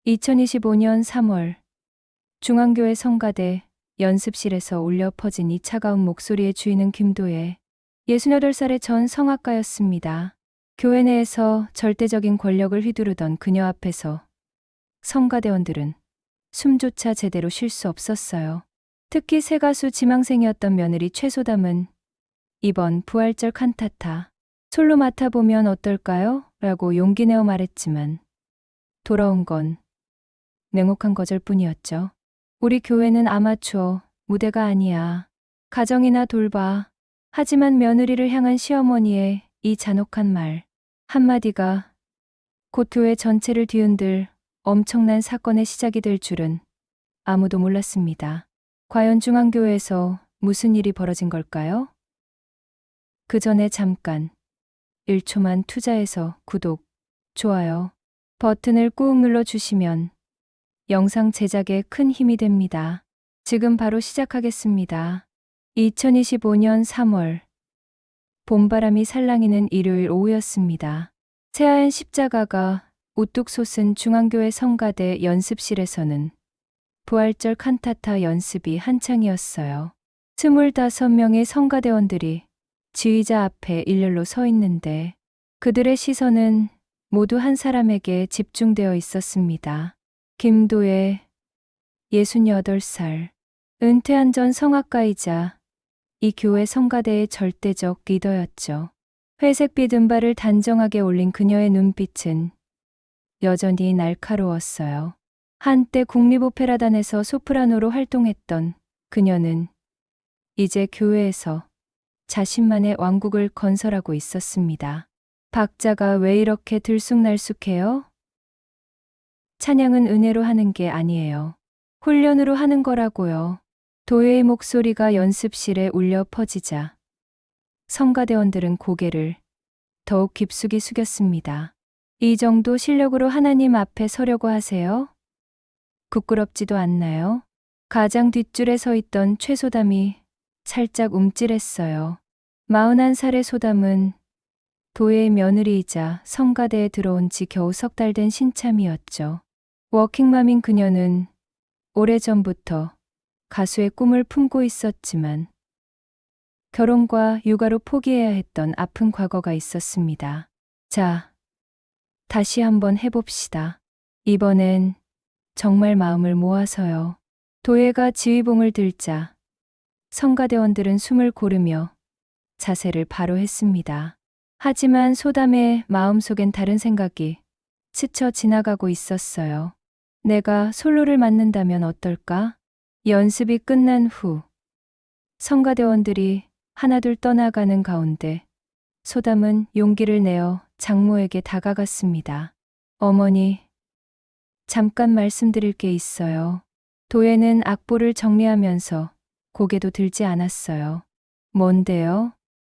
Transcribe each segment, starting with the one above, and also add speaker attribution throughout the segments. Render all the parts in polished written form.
Speaker 1: 2025년 3월 중앙교회 성가대 연습실에서 울려 퍼진 이 차가운 목소리의 주인은 김도혜 68살의 전 성악가였습니다. 교회 내에서 절대적인 권력을 휘두르던 그녀 앞에서 성가대원들은 숨조차 제대로 쉴 수 없었어요. 특히 새 가수 지망생이었던 며느리 최소담은 이번 부활절 칸타타 솔로 맡아보면 어떨까요? 라고 용기 내어 말했지만 돌아온 건 냉혹한 거절뿐이었죠. 우리 교회는 아마추어 무대가 아니야. 가정이나 돌봐. 하지만 며느리를 향한 시어머니의 이 잔혹한 말 한마디가 곧 교회 전체를 뒤흔들 엄청난 사건의 시작이 될 줄은 아무도 몰랐습니다. 과연 중앙교회에서 무슨 일이 벌어진 걸까요? 그 전에 잠깐 1초만 투자해서 구독, 좋아요 버튼을 꾹 눌러주시면 영상 제작에 큰 힘이 됩니다. 지금 바로 시작하겠습니다. 2025년 3월 봄바람이 살랑이는 일요일 오후였습니다. 새하얀 십자가가 우뚝 솟은 중앙교회 성가대 연습실에서는 부활절 칸타타 연습이 한창이었어요. 25명의 성가대원들이 지휘자 앞에 일렬로 서 있는데 그들의 시선은 모두 한 사람에게 집중되어 있었습니다. 김도혜 68살 은퇴한 전 성악가이자 이 교회 성가대의 절대적 리더였죠. 회색빛 은발을 단정하게 올린 그녀의 눈빛은 여전히 날카로웠어요. 한때 국립오페라단에서 소프라노로 활동했던 그녀는 이제 교회에서 자신만의 왕국을 건설하고 있었습니다. 박자가 왜 이렇게 들쑥날쑥해요? 찬양은 은혜로 하는 게 아니에요. 훈련으로 하는 거라고요. 도혜의 목소리가 연습실에 울려 퍼지자 성가대원들은 고개를 더욱 깊숙이 숙였습니다. 이 정도 실력으로 하나님 앞에 서려고 하세요? 부끄럽지도 않나요? 가장 뒷줄에 서 있던 최소담이 살짝 움찔했어요. 41살의 소담은 도혜의 며느리이자 성가대에 들어온 지 겨우 석 달 된 신참이었죠. 워킹맘인 그녀는 오래전부터 가수의 꿈을 품고 있었지만 결혼과 육아로 포기해야 했던 아픈 과거가 있었습니다. 자, 다시 한번 해봅시다. 이번엔 정말 마음을 모아서요. 도혜가 지휘봉을 들자 성가대원들은 숨을 고르며 자세를 바로 했습니다. 하지만 소담의 마음속엔 다른 생각이 스쳐 지나가고 있었어요. 내가 솔로를 맡는다면 어떨까? 연습이 끝난 후 성가대원들이 하나둘 떠나가는 가운데 소담은 용기를 내어 장모에게 다가갔습니다. 어머니, 잠깐 말씀드릴 게 있어요. 도혜는 악보를 정리하면서 고개도 들지 않았어요. 뭔데요?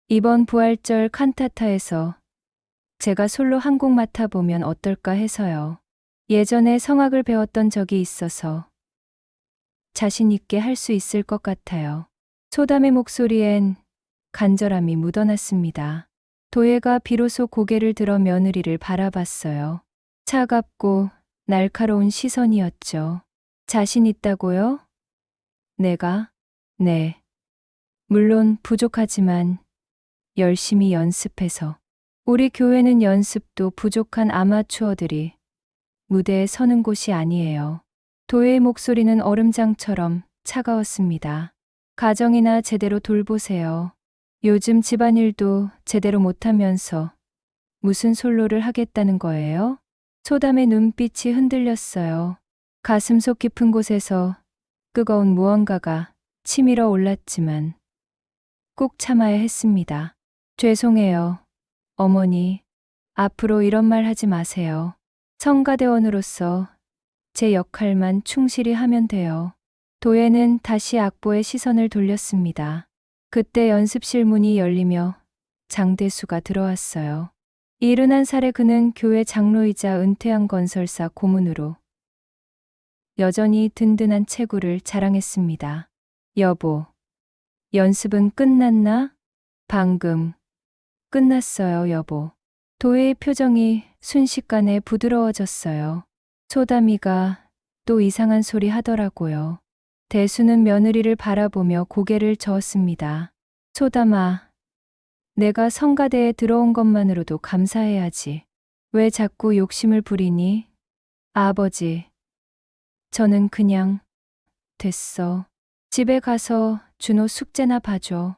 Speaker 1: 이번 부활절 칸타타에서 제가 솔로 한 곡 맡아보면 어떨까 해서요. 예전에 성악을 배웠던 적이 있어서 자신 있게 할 수 있을 것 같아요. 소담의 목소리엔 간절함이 묻어났습니다. 도혜가 비로소 고개를 들어 며느리를 바라봤어요. 차갑고 날카로운 시선이었죠. 자신 있다고요? 내가? 네. 물론 부족하지만 열심히 연습해서. 우리 교회는 연습도 부족한 아마추어들이 무대에 서는 곳이 아니에요. 도혜의 목소리는 얼음장처럼 차가웠습니다. 가정이나 제대로 돌보세요. 요즘 집안일도 제대로 못하면서 무슨 솔로를 하겠다는 거예요? 소담의 눈빛이 흔들렸어요. 가슴속 깊은 곳에서 뜨거운 무언가가 치밀어 올랐지만 꼭 참아야 했습니다. 죄송해요. 어머니, 앞으로 이런 말 하지 마세요. 성가대원으로서 제 역할만 충실히 하면 돼요. 도혜는 다시 악보에 시선을 돌렸습니다. 그때 연습실 문이 열리며 장대수가 들어왔어요. 71살의 그는 교회 장로이자 은퇴한 건설사 고문으로 여전히 든든한 체구를 자랑했습니다. 여보, 연습은 끝났나? 방금 끝났어요, 여보. 도혜의 표정이 순식간에 부드러워졌어요. 소담이가 또 이상한 소리 하더라고요. 대수는 며느리를 바라보며 고개를 저었습니다. 소담아, 내가 성가대에 들어온 것만으로도 감사해야지. 왜 자꾸 욕심을 부리니? 아버지, 저는 그냥 됐어. 집에 가서 준호 숙제나 봐줘.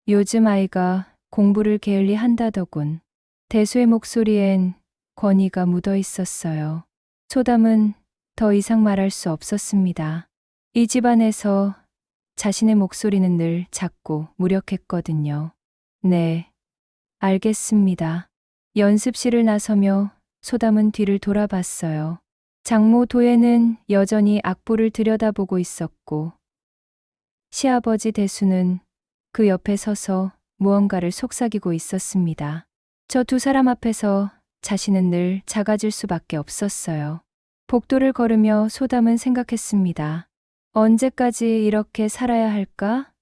Speaker 1: 요즘 아이가 공부를 게을리 한다더군. 대수의 목소리엔 권위가 묻어 있었어요. 소담은 더 이상 말할 수 없었습니다. 이 집안에서 자신의 목소리는 늘 작고 무력했거든요. 네, 알겠습니다. 연습실을 나서며 소담은 뒤를 돌아봤어요. 장모 도예는 여전히 악보를 들여다보고 있었고, 시아버지 대수는 그 옆에 서서 무언가를 속삭이고 있었습니다. 저 두 사람 앞에서 자신은 늘 작아질 수밖에 없었어요. 복도를 걸으며 소담은 생각했습니다. 언제까지 이렇게 살아야 할까?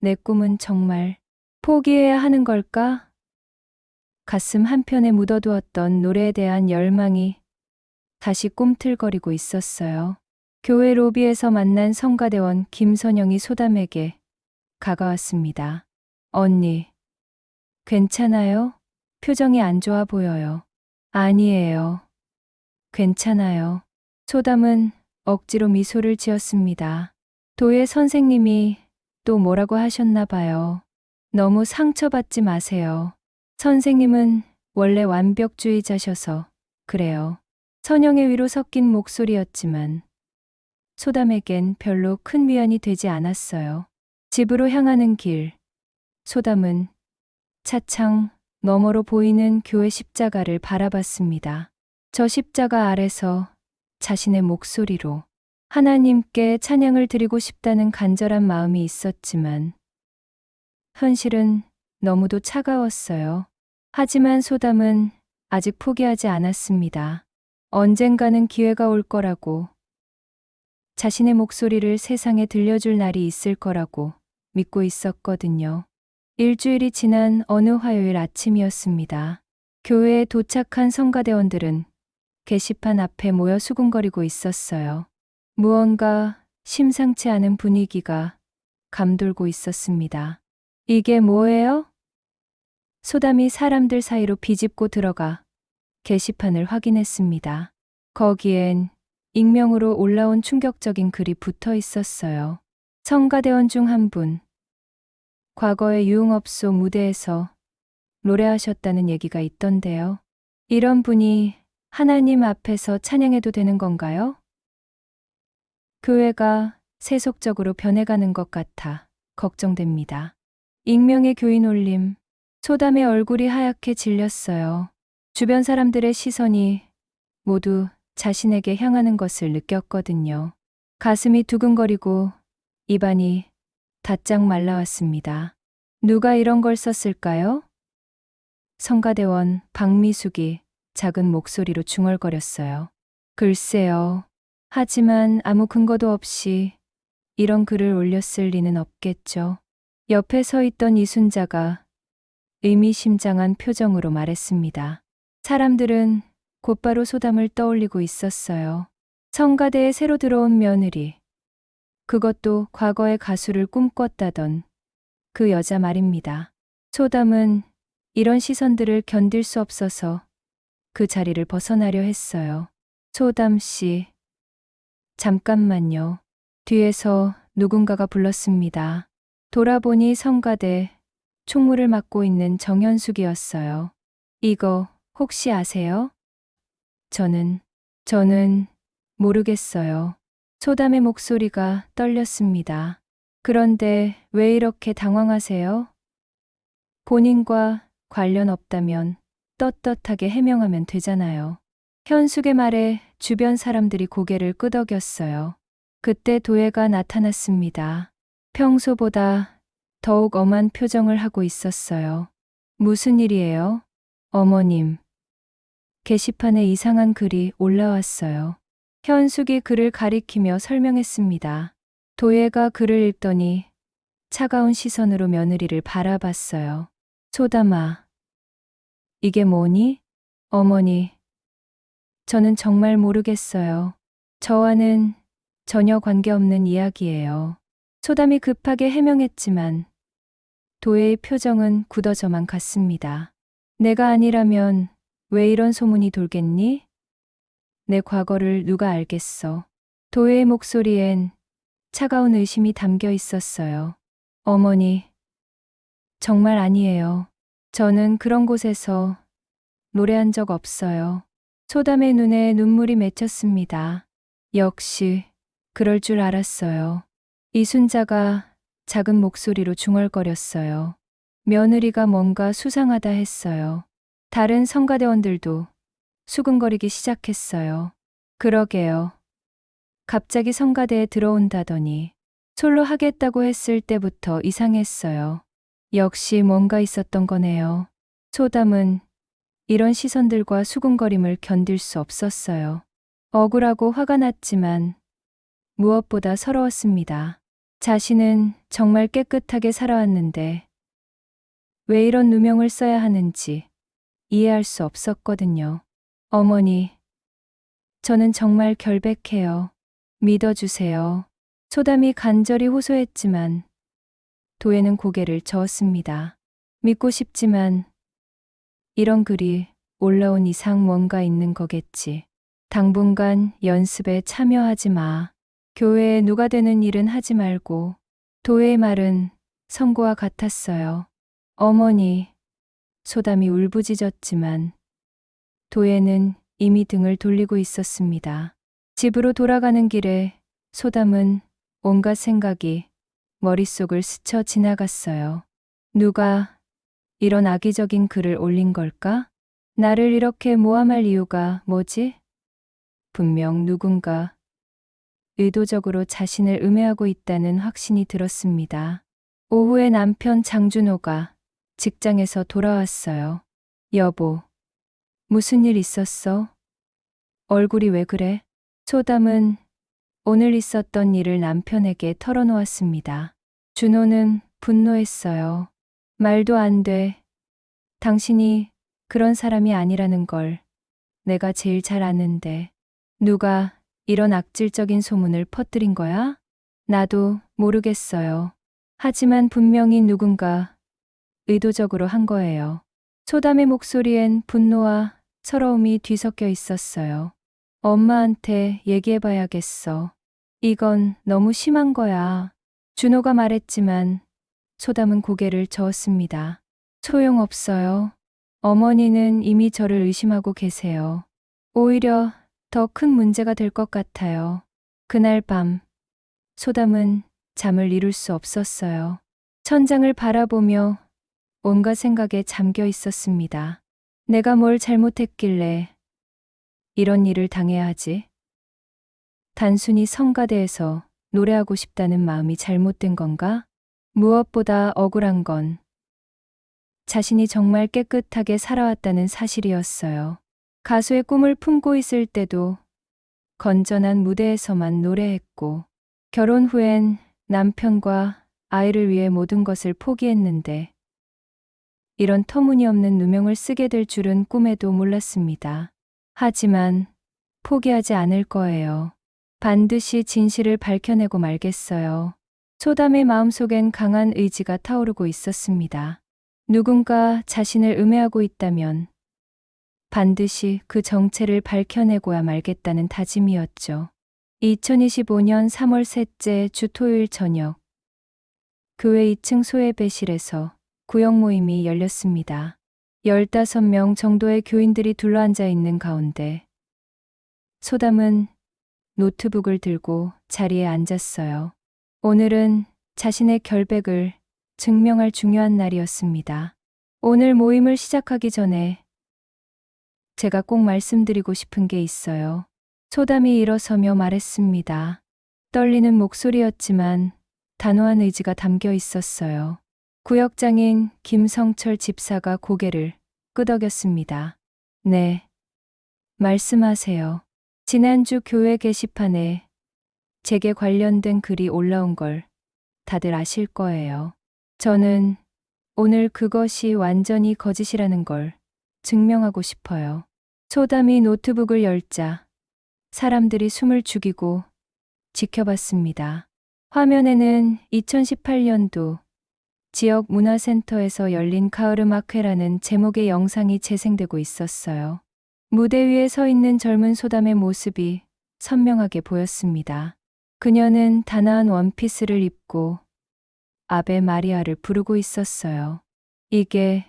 Speaker 1: 내 꿈은 정말 포기해야 하는 걸까? 가슴 한편에 묻어두었던 노래에 대한 열망이 다시 꿈틀거리고 있었어요. 교회 로비에서 만난 성가대원 김선영이 소담에게 가까웠습니다. 언니, 괜찮아요? 표정이 안 좋아 보여요. 아니에요. 괜찮아요. 소담은 억지로 미소를 지었습니다. 도예 선생님이 또 뭐라고 하셨나 봐요. 너무 상처받지 마세요. 선생님은 원래 완벽주의자셔서 그래요. 선영의 위로 섞인 목소리였지만 소담에겐 별로 큰 위안이 되지 않았어요. 집으로 향하는 길, 소담은 차창 너머로 보이는 교회 십자가를 바라봤습니다. 저 십자가 아래서 자신의 목소리로 하나님께 찬양을 드리고 싶다는 간절한 마음이 있었지만 현실은 너무도 차가웠어요. 하지만 소담은 아직 포기하지 않았습니다. 언젠가는 기회가 올 거라고, 자신의 목소리를 세상에 들려줄 날이 있을 거라고 믿고 있었거든요. 일주일이 지난 어느 화요일 아침이었습니다. 교회에 도착한 성가대원들은 게시판 앞에 모여 수군거리고 있었어요. 무언가 심상치 않은 분위기가 감돌고 있었습니다. 이게 뭐예요? 소담이 사람들 사이로 비집고 들어가 게시판을 확인했습니다. 거기엔 익명으로 올라온 충격적인 글이 붙어 있었어요. 성가대원 중 한 분, 과거에 유흥업소 무대에서 노래하셨다는 얘기가 있던데요. 이런 분이 하나님 앞에서 찬양해도 되는 건가요? 교회가 세속적으로 변해가는 것 같아 걱정됩니다. 익명의 교인 올림, 소담의 얼굴이 하얗게 질렸어요. 주변 사람들의 시선이 모두 자신에게 향하는 것을 느꼈거든요. 가슴이 두근거리고 입안이 바짝 말라왔습니다. 누가 이런 걸 썼을까요? 성가대원 박미숙이 작은 목소리로 중얼거렸어요. 글쎄요. 하지만 아무 근거도 없이 이런 글을 올렸을 리는 없겠죠. 옆에 서 있던 이순자가 의미심장한 표정으로 말했습니다. 사람들은 곧바로 소담을 떠올리고 있었어요. 성가대에 새로 들어온 며느리. 그것도 과거의 가수를 꿈꿨다던 그 여자 말입니다. 소담은 이런 시선들을 견딜 수 없어서 그 자리를 벗어나려 했어요. 소담 씨, 잠깐만요. 뒤에서 누군가가 불렀습니다. 돌아보니 성가대 총무를 맡고 있는 정현숙이었어요. 이거 혹시 아세요? 저는 모르겠어요. 소담의 목소리가 떨렸습니다. 그런데 왜 이렇게 당황하세요? 본인과 관련 없다면 떳떳하게 해명하면 되잖아요. 현숙의 말에 주변 사람들이 고개를 끄덕였어요. 그때 도예가 나타났습니다. 평소보다 더욱 엄한 표정을 하고 있었어요. 무슨 일이에요? 어머님. 게시판에 이상한 글이 올라왔어요. 현숙이 글을 가리키며 설명했습니다. 도예가 글을 읽더니 차가운 시선으로 며느리를 바라봤어요. 소담아, 이게 뭐니? 어머니, 저는 정말 모르겠어요. 저와는 전혀 관계없는 이야기예요. 소담이 급하게 해명했지만 도혜의 표정은 굳어져만 갔습니다. 내가 아니라면 왜 이런 소문이 돌겠니? 내 과거를 누가 알겠어. 도혜의 목소리엔 차가운 의심이 담겨 있었어요. 어머니, 정말 아니에요. 저는 그런 곳에서 노래한 적 없어요. 소담의 눈에 눈물이 맺혔습니다. 역시 그럴 줄 알았어요. 이순자가 작은 목소리로 중얼거렸어요. 며느리가 뭔가 수상하다 했어요. 다른 성가대원들도 수근거리기 시작했어요. 그러게요. 갑자기 성가대에 들어온다더니 솔로 하겠다고 했을 때부터 이상했어요. 역시 뭔가 있었던 거네요. 소담은 이런 시선들과 수군거림을 견딜 수 없었어요. 억울하고 화가 났지만 무엇보다 서러웠습니다. 자신은 정말 깨끗하게 살아왔는데 왜 이런 누명을 써야 하는지 이해할 수 없었거든요. 어머니, 저는 정말 결백해요. 믿어주세요. 소담이 간절히 호소했지만 도혜는 고개를 저었습니다. 믿고 싶지만 이런 글이 올라온 이상 뭔가 있는 거겠지. 당분간 연습에 참여하지 마. 교회에 누가 되는 일은 하지 말고. 도혜의 말은 선고와 같았어요. 어머니, 소담이 울부짖었지만 도혜는 이미 등을 돌리고 있었습니다. 집으로 돌아가는 길에 소담은 온갖 생각이 머릿속을 스쳐 지나갔어요. 누가 이런 악의적인 글을 올린 걸까? 나를 이렇게 모함할 이유가 뭐지? 분명 누군가 의도적으로 자신을 음해하고 있다는 확신이 들었습니다. 오후에 남편 장준호가 직장에서 돌아왔어요. 여보, 무슨 일 있었어? 얼굴이 왜 그래? 소담은 오늘 있었던 일을 남편에게 털어놓았습니다. 준호는 분노했어요. 말도 안 돼. 당신이 그런 사람이 아니라는 걸 내가 제일 잘 아는데 누가 이런 악질적인 소문을 퍼뜨린 거야? 나도 모르겠어요. 하지만 분명히 누군가 의도적으로 한 거예요. 소담의 목소리엔 분노와 서러움이 뒤섞여 있었어요. 엄마한테 얘기해봐야겠어. 이건 너무 심한 거야. 준호가 말했지만 소담은 고개를 저었습니다. 소용없어요. 어머니는 이미 저를 의심하고 계세요. 오히려 더 큰 문제가 될 것 같아요. 그날 밤, 소담은 잠을 이룰 수 없었어요. 천장을 바라보며 온갖 생각에 잠겨 있었습니다. 내가 뭘 잘못했길래 이런 일을 당해야 하지? 단순히 성가대에서 노래하고 싶다는 마음이 잘못된 건가? 무엇보다 억울한 건 자신이 정말 깨끗하게 살아왔다는 사실이었어요. 가수의 꿈을 품고 있을 때도 건전한 무대에서만 노래했고 결혼 후엔 남편과 아이를 위해 모든 것을 포기했는데 이런 터무니없는 누명을 쓰게 될 줄은 꿈에도 몰랐습니다. 하지만 포기하지 않을 거예요. 반드시 진실을 밝혀내고 말겠어요. 소담의 마음속엔 강한 의지가 타오르고 있었습니다. 누군가 자신을 음해하고 있다면 반드시 그 정체를 밝혀내고야 말겠다는 다짐이었죠. 2025년 3월 셋째 주 토요일 저녁, 교회 2층 소예배실에서 구역 모임이 열렸습니다. 15명 정도의 교인들이 둘러앉아 있는 가운데 소담은 노트북을 들고 자리에 앉았어요. 오늘은 자신의 결백을 증명할 중요한 날이었습니다. 오늘 모임을 시작하기 전에 제가 꼭 말씀드리고 싶은 게 있어요. 소담이 일어서며 말했습니다. 떨리는 목소리였지만 단호한 의지가 담겨 있었어요. 구역장인 김성철 집사가 고개를 끄덕였습니다. 네, 말씀하세요. 지난주 교회 게시판에 제게 관련된 글이 올라온 걸 다들 아실 거예요. 저는 오늘 그것이 완전히 거짓이라는 걸 증명하고 싶어요. 소담이 노트북을 열자 사람들이 숨을 죽이고 지켜봤습니다. 화면에는 2018년도 지역 문화센터에서 열린 가을음악회라는 제목의 영상이 재생되고 있었어요. 무대 위에 서 있는 젊은 소담의 모습이 선명하게 보였습니다. 그녀는 단아한 원피스를 입고 아베 마리아를 부르고 있었어요. 이게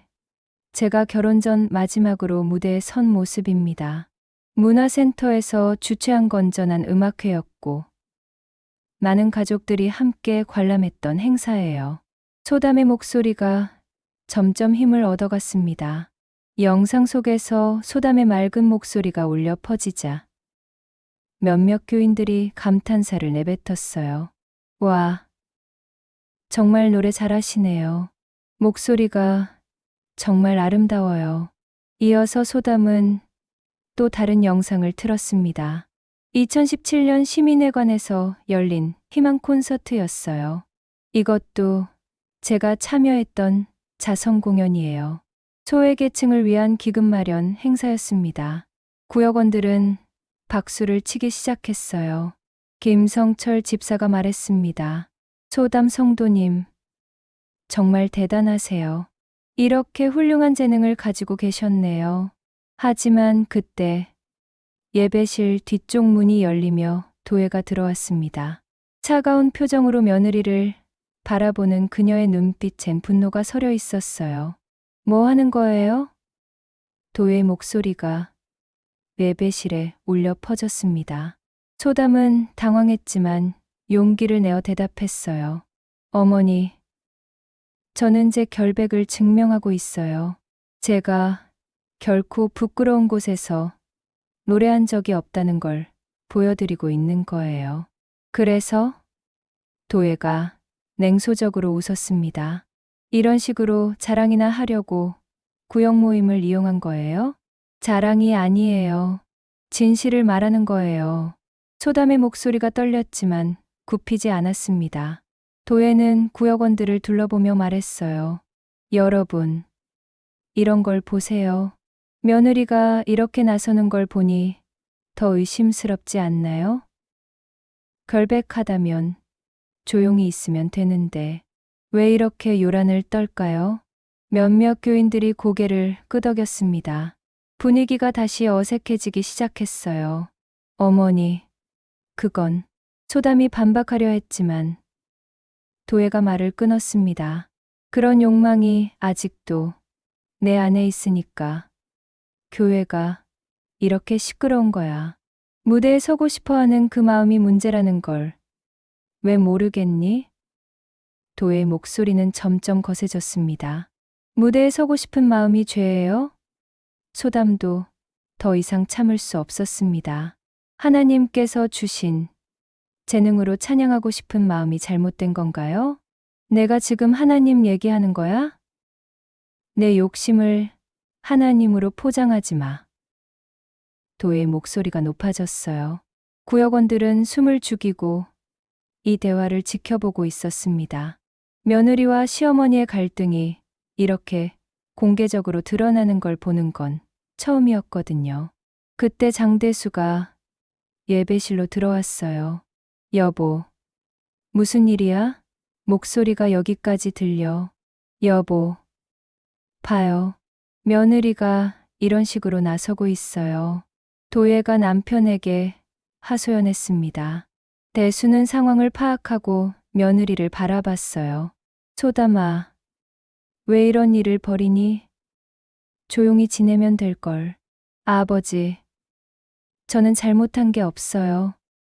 Speaker 1: 제가 결혼 전 마지막으로 무대에 선 모습입니다. 문화센터에서 주최한 건전한 음악회였고 많은 가족들이 함께 관람했던 행사예요. 소담의 목소리가 점점 힘을 얻어갔습니다. 영상 속에서 소담의 맑은 목소리가 울려 퍼지자 몇몇 교인들이 감탄사를 내뱉었어요. 와, 정말 노래 잘하시네요. 목소리가 정말 아름다워요. 이어서 소담은 또 다른 영상을 틀었습니다. 2017년 시민회관에서 열린 희망 콘서트였어요. 이것도 제가 참여했던 자선 공연이에요. 소외계층을 위한 기금 마련 행사였습니다. 구역원들은 박수를 치기 시작했어요. 김성철 집사가 말했습니다. 소담 성도님, 정말 대단하세요. 이렇게 훌륭한 재능을 가지고 계셨네요. 하지만 그때 예배실 뒤쪽 문이 열리며 도예가 들어왔습니다. 차가운 표정으로 며느리를 바라보는 그녀의 눈빛엔 분노가 서려 있었어요. 뭐 하는 거예요? 도예의 목소리가 예배실에 울려 퍼졌습니다. 소담은 당황했지만 용기를 내어 대답했어요. 어머니, 저는 제 결백을 증명하고 있어요. 제가 결코 부끄러운 곳에서 노래한 적이 없다는 걸 보여드리고 있는 거예요. 그래서 도예가 냉소적으로 웃었습니다. 이런 식으로 자랑이나 하려고 구역 모임을 이용한 거예요? 자랑이 아니에요. 진실을 말하는 거예요. 소담의 목소리가 떨렸지만 굽히지 않았습니다. 도예는 구역원들을 둘러보며 말했어요. 여러분, 이런 걸 보세요. 며느리가 이렇게 나서는 걸 보니 더 의심스럽지 않나요? 결백하다면 조용히 있으면 되는데 왜 이렇게 요란을 떨까요? 몇몇 교인들이 고개를 끄덕였습니다. 분위기가 다시 어색해지기 시작했어요. 어머니, 그건 소담이 반박하려 했지만 도예가 말을 끊었습니다. 그런 욕망이 아직도 내 안에 있으니까 교회가 이렇게 시끄러운 거야. 무대에 서고 싶어 하는 그 마음이 문제라는 걸 왜 모르겠니? 도의 목소리는 점점 거세졌습니다. 무대에 서고 싶은 마음이 죄예요? 소담도 더 이상 참을 수 없었습니다. 하나님께서 주신 재능으로 찬양하고 싶은 마음이 잘못된 건가요? 내가 지금 하나님 얘기하는 거야? 내 욕심을 하나님으로 포장하지 마. 도의 목소리가 높아졌어요. 구역원들은 숨을 죽이고 이 대화를 지켜보고 있었습니다. 며느리와 시어머니의 갈등이 이렇게 공개적으로 드러나는 걸 보는 건 처음이었거든요. 그때 장대수가 예배실로 들어왔어요. 여보, 무슨 일이야? 목소리가 여기까지 들려. 여보, 봐요. 며느리가 이런 식으로 나서고 있어요. 도예가 남편에게 하소연했습니다. 대수는 상황을 파악하고 며느리를 바라봤어요. 소담아, 왜 이런 일을 벌이니? 조용히 지내면 될걸. 아버지, 저는 잘못한 게 없어요.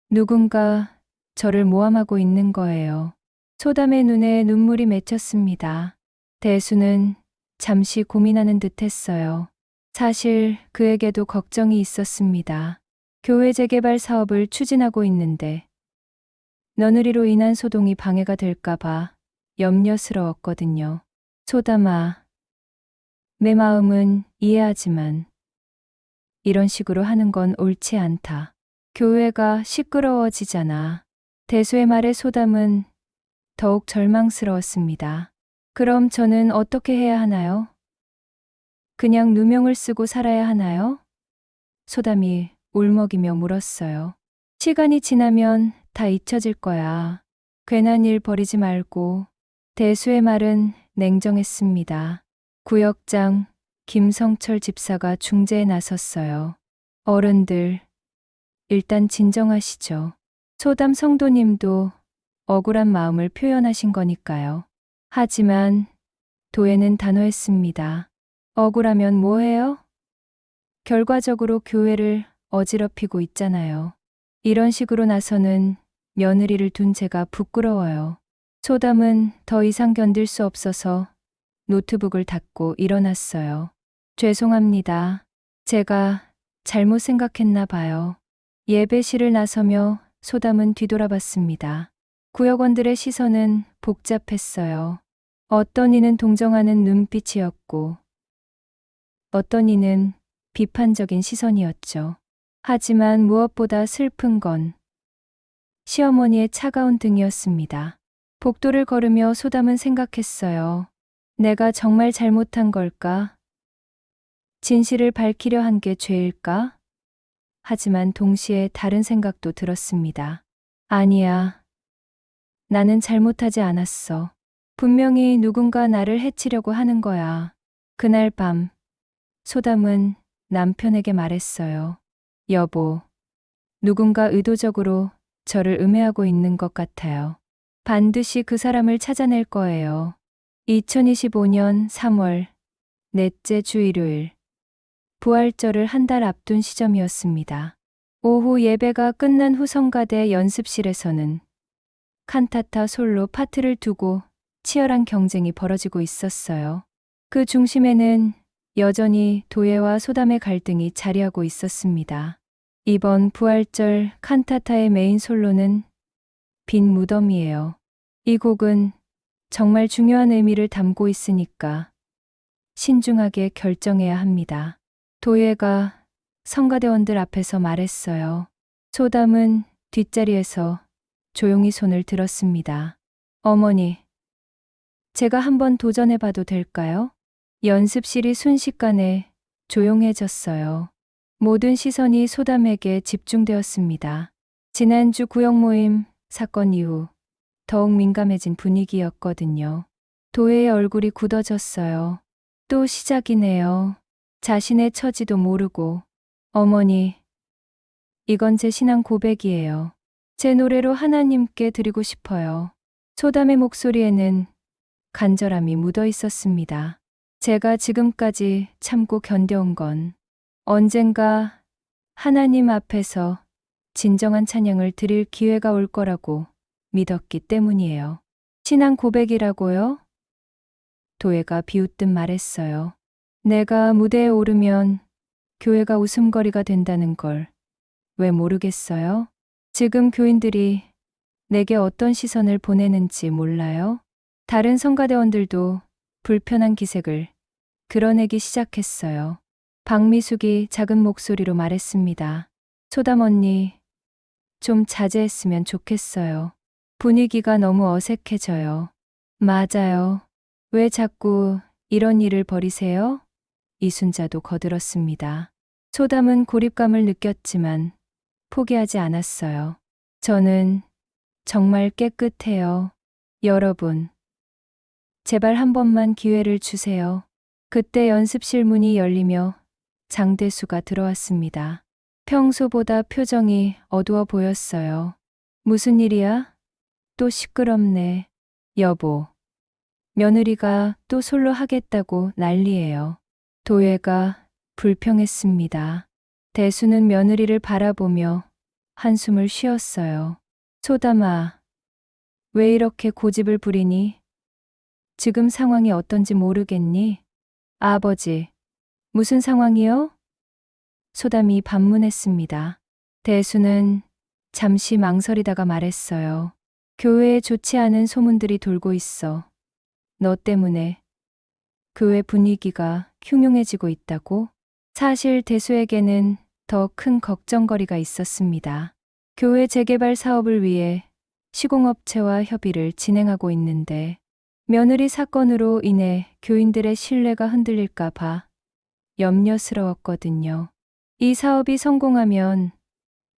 Speaker 1: 누군가 저를 모함하고 있는 거예요. 소담의 눈에 눈물이 맺혔습니다. 대수는 잠시 고민하는 듯 했어요. 사실 그에게도 걱정이 있었습니다. 교회 재개발 사업을 추진하고 있는데 며느리로 인한 소동이 방해가 될까봐 염려스러웠거든요. 소담아, 내 마음은 이해하지만 이런 식으로 하는 건 옳지 않다. 교회가 시끄러워지잖아. 대수의 말에 소담은 더욱 절망스러웠습니다. 그럼 저는 어떻게 해야 하나요? 그냥 누명을 쓰고 살아야 하나요? 소담이 울먹이며 물었어요. 시간이 지나면 다 잊혀질 거야. 괜한 일 버리지 말고. 대수의 말은 냉정했습니다. 구역장 김성철 집사가 중재에 나섰어요. 어른들, 일단 진정하시죠. 소담 성도님도 억울한 마음을 표현하신 거니까요. 하지만 도예는 단호했습니다. 억울하면 뭐해요? 결과적으로 교회를 어지럽히고 있잖아요. 이런 식으로 나서는 며느리를 둔 제가 부끄러워요. 소담은 더 이상 견딜 수 없어서 노트북을 닫고 일어났어요. 죄송합니다. 제가 잘못 생각했나 봐요. 예배실을 나서며 소담은 뒤돌아봤습니다. 구역원들의 시선은 복잡했어요. 어떤 이는 동정하는 눈빛이었고, 어떤 이는 비판적인 시선이었죠. 하지만 무엇보다 슬픈 건 시어머니의 차가운 등이었습니다. 복도를 걸으며 소담은 생각했어요. 내가 정말 잘못한 걸까? 진실을 밝히려 한 게 죄일까? 하지만 동시에 다른 생각도 들었습니다. 아니야. 나는 잘못하지 않았어. 분명히 누군가 나를 해치려고 하는 거야. 그날 밤, 소담은 남편에게 말했어요. 여보, 누군가 의도적으로 저를 음해하고 있는 것 같아요. 반드시 그 사람을 찾아낼 거예요. 2025년 3월 넷째 주 일요일. 부활절을 한 달 앞둔 시점이었습니다. 오후 예배가 끝난 후 성가대 연습실에서는 칸타타 솔로 파트를 두고 치열한 경쟁이 벌어지고 있었어요. 그 중심에는 여전히 도예와 소담의 갈등이 자리하고 있었습니다. 이번 부활절 칸타타의 메인 솔로는 빈 무덤이에요. 이 곡은 정말 중요한 의미를 담고 있으니까 신중하게 결정해야 합니다. 도예가 성가대원들 앞에서 말했어요. 소담은 뒷자리에서 조용히 손을 들었습니다. 어머니, 제가 한번 도전해봐도 될까요? 연습실이 순식간에 조용해졌어요. 모든 시선이 소담에게 집중되었습니다. 지난주 구역 모임 사건 이후 더욱 민감해진 분위기였거든요. 도예의 얼굴이 굳어졌어요. 또 시작이네요. 자신의 처지도 모르고. 어머니, 이건 제 신앙 고백이에요. 제 노래로 하나님께 드리고 싶어요. 소담의 목소리에는 간절함이 묻어 있었습니다. 제가 지금까지 참고 견뎌온 건 언젠가 하나님 앞에서 진정한 찬양을 드릴 기회가 올 거라고 믿었기 때문이에요. 신앙 고백이라고요? 도예가 비웃듯 말했어요. 내가 무대에 오르면 교회가 웃음거리가 된다는 걸 왜 모르겠어요? 지금 교인들이 내게 어떤 시선을 보내는지 몰라요? 다른 성가대원들도 불편한 기색을 드러내기 시작했어요. 박미숙이 작은 목소리로 말했습니다. 소담 언니, 좀 자제했으면 좋겠어요. 분위기가 너무 어색해져요. 맞아요. 왜 자꾸 이런 일을 벌이세요? 이순자도 거들었습니다. 소담은 고립감을 느꼈지만 포기하지 않았어요. 저는 정말 깨끗해요. 여러분, 제발 한 번만 기회를 주세요. 그때 연습실 문이 열리며 장대수가 들어왔습니다. 평소보다 표정이 어두워 보였어요. 무슨 일이야? 또 시끄럽네. 여보, 며느리가 또 솔로 하겠다고 난리예요. 도예가 불평했습니다. 대수는 며느리를 바라보며 한숨을 쉬었어요. 소담아, 왜 이렇게 고집을 부리니? 지금 상황이 어떤지 모르겠니? 아버지, 무슨 상황이요? 소담이 반문했습니다. 대수는 잠시 망설이다가 말했어요. 교회에 좋지 않은 소문들이 돌고 있어. 너 때문에 교회 분위기가 흉흉해지고 있다고? 사실 대수에게는 더 큰 걱정거리가 있었습니다. 교회 재개발 사업을 위해 시공업체와 협의를 진행하고 있는데 며느리 사건으로 인해 교인들의 신뢰가 흔들릴까 봐 염려스러웠거든요. 이 사업이 성공하면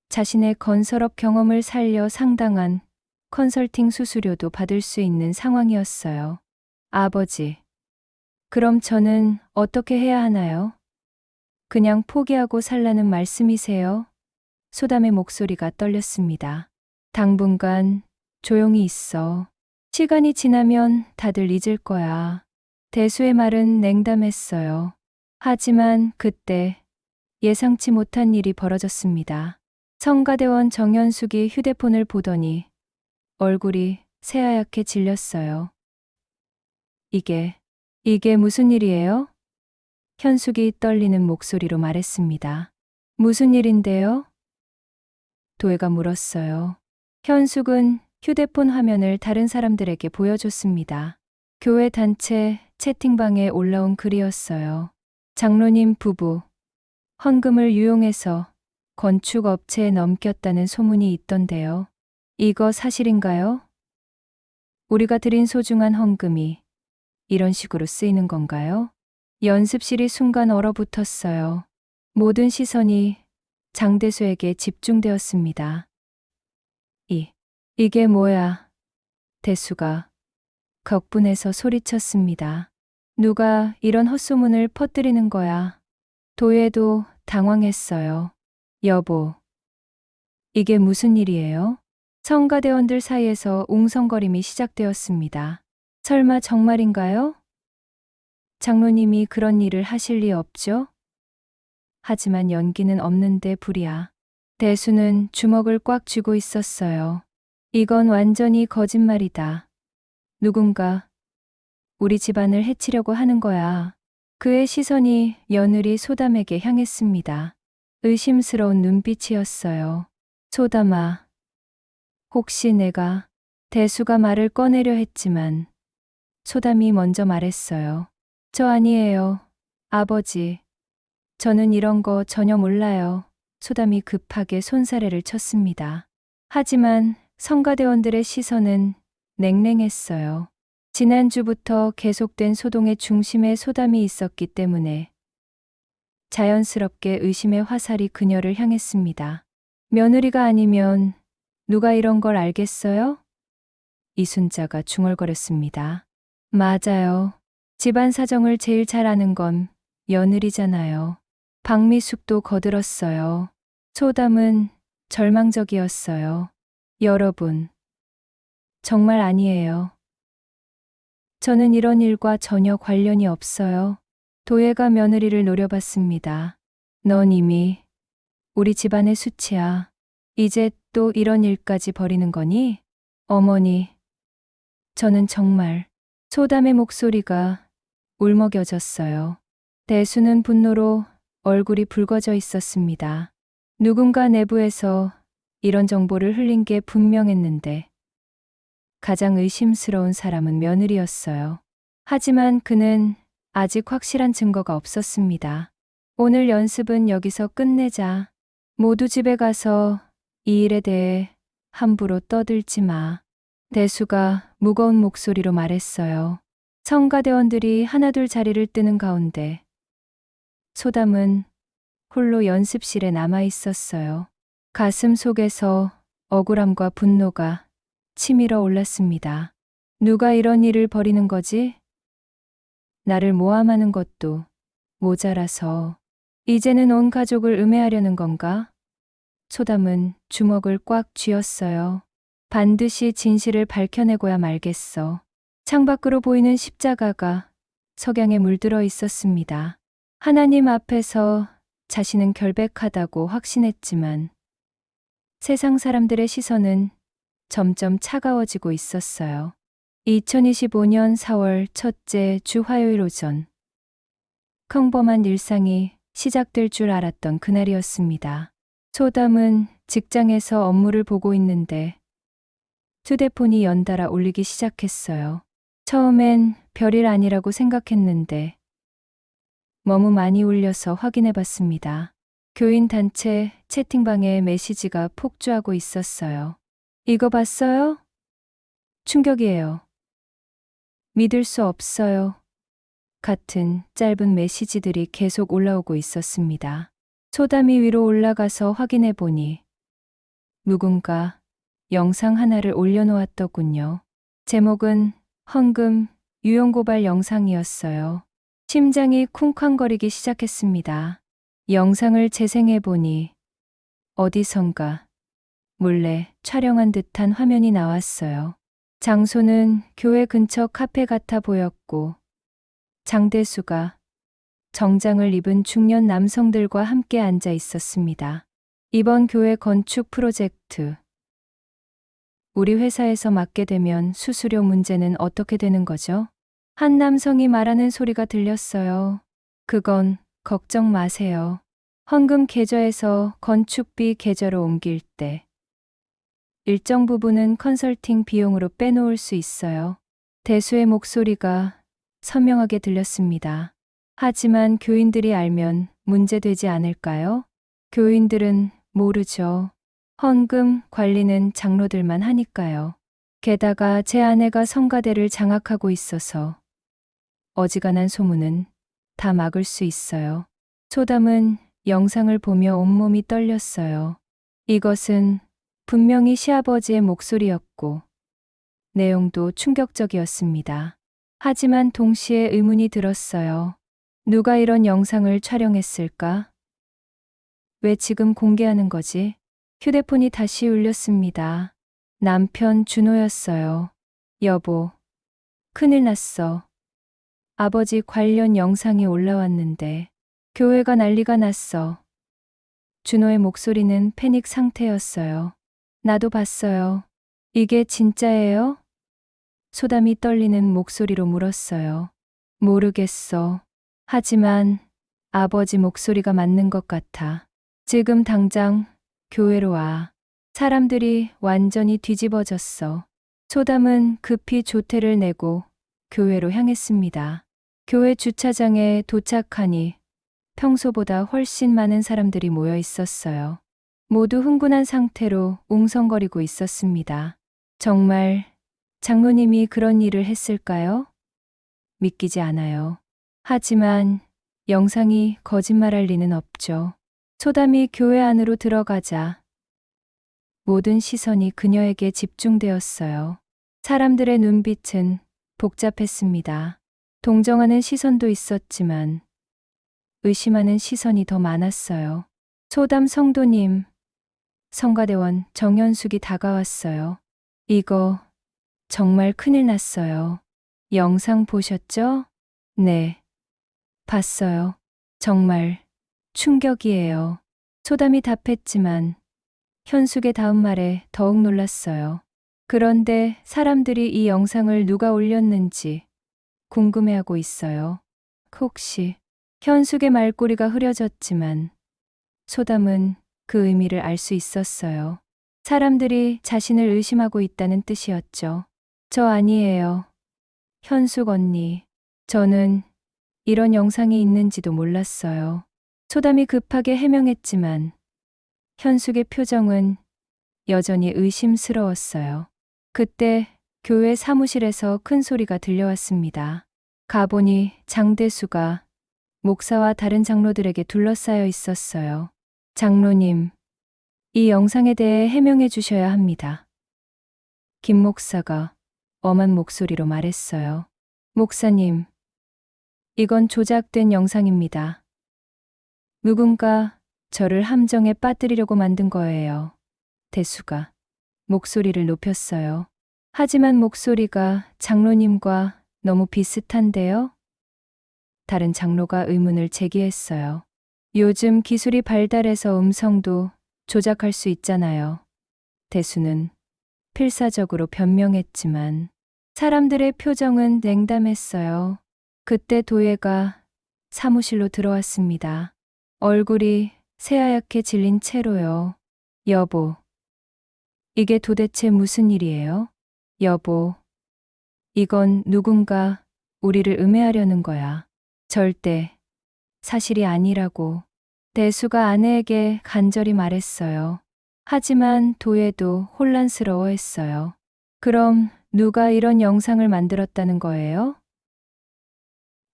Speaker 1: 자신의 건설업 경험을 살려 상당한 컨설팅 수수료도 받을 수 있는 상황이었어요. 아버지, 그럼 저는 어떻게 해야 하나요? 그냥 포기하고 살라는 말씀이세요? 소담의 목소리가 떨렸습니다. 당분간 조용히 있어. 시간이 지나면 다들 잊을 거야. 대수의 말은 냉담했어요. 하지만 그때 예상치 못한 일이 벌어졌습니다. 성가대원 정현숙이 휴대폰을 보더니 얼굴이 새하얗게 질렸어요. 이게 무슨 일이에요? 현숙이 떨리는 목소리로 말했습니다. 무슨 일인데요? 도혜가 물었어요. 현숙은 휴대폰 화면을 다른 사람들에게 보여줬습니다. 교회 단체 채팅방에 올라온 글이었어요. 장로님 부부, 헌금을 유용해서 건축업체에 넘겼다는 소문이 있던데요. 이거 사실인가요? 우리가 드린 소중한 헌금이 이런 식으로 쓰이는 건가요? 연습실이 순간 얼어붙었어요. 모든 시선이 장대수에게 집중되었습니다. 이게 뭐야? 대수가 격분해서 소리쳤습니다. 누가 이런 헛소문을 퍼뜨리는 거야? 도예도 당황했어요. 여보, 이게 무슨 일이에요? 성가대원들 사이에서 웅성거림이 시작되었습니다. 설마 정말인가요? 장로님이 그런 일을 하실 리 없죠? 하지만 연기는 없는데 불이야. 대수는 주먹을 꽉 쥐고 있었어요. 이건 완전히 거짓말이다. 누군가 우리 집안을 해치려고 하는 거야. 그의 시선이 며느리 소담에게 향했습니다. 의심스러운 눈빛이었어요. 소담아, 혹시 내가 대수가 말을 꺼내려 했지만 소담이 먼저 말했어요. 저 아니에요. 아버지, 저는 이런 거 전혀 몰라요. 소담이 급하게 손사래를 쳤습니다. 하지만 성가대원들의 시선은 냉랭했어요. 지난주부터 계속된 소동의 중심에 소담이 있었기 때문에 자연스럽게 의심의 화살이 그녀를 향했습니다. 며느리가 아니면 누가 이런 걸 알겠어요? 이순자가 중얼거렸습니다. 맞아요. 집안 사정을 제일 잘 아는 건 며느리잖아요. 박미숙도 거들었어요. 소담은 절망적이었어요. 여러분, 정말 아니에요. 저는 이런 일과 전혀 관련이 없어요. 도예가 며느리를 노려봤습니다. 넌 이미 우리 집안의 수치야. 이제 또 이런 일까지 벌이는 거니? 어머니, 저는 정말 소담의 목소리가 울먹여졌어요. 대수는 분노로 얼굴이 붉어져 있었습니다. 누군가 내부에서 이런 정보를 흘린 게 분명했는데 가장 의심스러운 사람은 며느리였어요. 하지만 그는 아직 확실한 증거가 없었습니다. 오늘 연습은 여기서 끝내자. 모두 집에 가서 이 일에 대해 함부로 떠들지 마. 대수가 무거운 목소리로 말했어요. 성가대원들이 하나둘 자리를 뜨는 가운데 소담은 홀로 연습실에 남아 있었어요. 가슴 속에서 억울함과 분노가 치밀어 올랐습니다. 누가 이런 일을 벌이는 거지? 나를 모함하는 것도 모자라서 이제는 온 가족을 음해하려는 건가? 소담은 주먹을 꽉 쥐었어요. 반드시 진실을 밝혀내고야 말겠어. 창밖으로 보이는 십자가가 석양에 물들어 있었습니다. 하나님 앞에서 자신은 결백하다고 확신했지만 세상 사람들의 시선은 점점 차가워지고 있었어요. 2025년 4월 첫째 주 화요일 오전. 평범한 일상이 시작될 줄 알았던 그날이었습니다. 소담은 직장에서 업무를 보고 있는데 휴대폰이 연달아 울리기 시작했어요. 처음엔 별일 아니라고 생각했는데 너무 많이 울려서 확인해 봤습니다. 교인 단체 채팅방에 메시지가 폭주하고 있었어요. 이거 봤어요? 충격이에요. 믿을 수 없어요. 같은 짧은 메시지들이 계속 올라오고 있었습니다. 소담이 위로 올라가서 확인해 보니 누군가 영상 하나를 올려놓았더군요. 제목은 헌금 유용고발 영상이었어요. 심장이 쿵쾅거리기 시작했습니다. 영상을 재생해 보니 어디선가 몰래 촬영한 듯한 화면이 나왔어요. 장소는 교회 근처 카페 같아 보였고 장대수가 정장을 입은 중년 남성들과 함께 앉아 있었습니다. 이번 교회 건축 프로젝트 우리 회사에서 맡게 되면 수수료 문제는 어떻게 되는 거죠? 한 남성이 말하는 소리가 들렸어요. 그건 걱정 마세요. 헌금 계좌에서 건축비 계좌로 옮길 때 일정 부분은 컨설팅 비용으로 빼놓을 수 있어요. 대수의 목소리가 선명하게 들렸습니다. 하지만 교인들이 알면 문제되지 않을까요? 교인들은 모르죠. 헌금 관리는 장로들만 하니까요. 게다가 제 아내가 성가대를 장악하고 있어서 어지간한 소문은 다 막을 수 있어요. 소담은 영상을 보며 온몸이 떨렸어요. 이것은 분명히 시아버지의 목소리였고 내용도 충격적이었습니다. 하지만 동시에 의문이 들었어요. 누가 이런 영상을 촬영했을까? 왜 지금 공개하는 거지? 휴대폰이 다시 울렸습니다. 남편 준호였어요. 여보, 큰일 났어. 아버지 관련 영상이 올라왔는데 교회가 난리가 났어. 준호의 목소리는 패닉 상태였어요. 나도 봤어요. 이게 진짜예요? 소담이 떨리는 목소리로 물었어요. 모르겠어. 하지만 아버지 목소리가 맞는 것 같아. 지금 당장 교회로 와. 사람들이 완전히 뒤집어졌어. 소담은 급히 조퇴를 내고 교회로 향했습니다. 교회 주차장에 도착하니 평소보다 훨씬 많은 사람들이 모여 있었어요. 모두 흥분한 상태로 웅성거리고 있었습니다. 정말 장로님이 그런 일을 했을까요? 믿기지 않아요. 하지만 영상이 거짓말할 리는 없죠. 소담이 교회 안으로 들어가자 모든 시선이 그녀에게 집중되었어요. 사람들의 눈빛은 복잡했습니다. 동정하는 시선도 있었지만 의심하는 시선이 더 많았어요. 소담 성도님, 성가대원 정현숙이 다가왔어요. 이거 정말 큰일 났어요. 영상 보셨죠? 네, 봤어요. 정말 충격이에요. 소담이 답했지만 현숙의 다음 말에 더욱 놀랐어요. 그런데 사람들이 이 영상을 누가 올렸는지 궁금해하고 있어요. 혹시 현숙의 말꼬리가 흐려졌지만 소담은 그 의미를 알 수 있었어요. 사람들이 자신을 의심하고 있다는 뜻이었죠. 저 아니에요. 현숙 언니. 저는 이런 영상이 있는지도 몰랐어요. 소담이 급하게 해명했지만 현숙의 표정은 여전히 의심스러웠어요. 그때 교회 사무실에서 큰 소리가 들려왔습니다. 가보니 장대수가 목사와 다른 장로들에게 둘러싸여 있었어요. 장로님, 이 영상에 대해 해명해 주셔야 합니다. 김 목사가 엄한 목소리로 말했어요. 목사님, 이건 조작된 영상입니다. 누군가 저를 함정에 빠뜨리려고 만든 거예요. 대수가 목소리를 높였어요. 하지만 목소리가 장로님과 너무 비슷한데요? 다른 장로가 의문을 제기했어요. 요즘 기술이 발달해서 음성도 조작할 수 있잖아요. 대수는 필사적으로 변명했지만 사람들의 표정은 냉담했어요. 그때 도예가 사무실로 들어왔습니다. 얼굴이 새하얗게 질린 채로요. 여보, 이게 도대체 무슨 일이에요? 여보, 이건 누군가 우리를 음해하려는 거야. 절대 사실이 아니라고 대수가 아내에게 간절히 말했어요. 하지만 도예도 혼란스러워했어요. 그럼 누가 이런 영상을 만들었다는 거예요?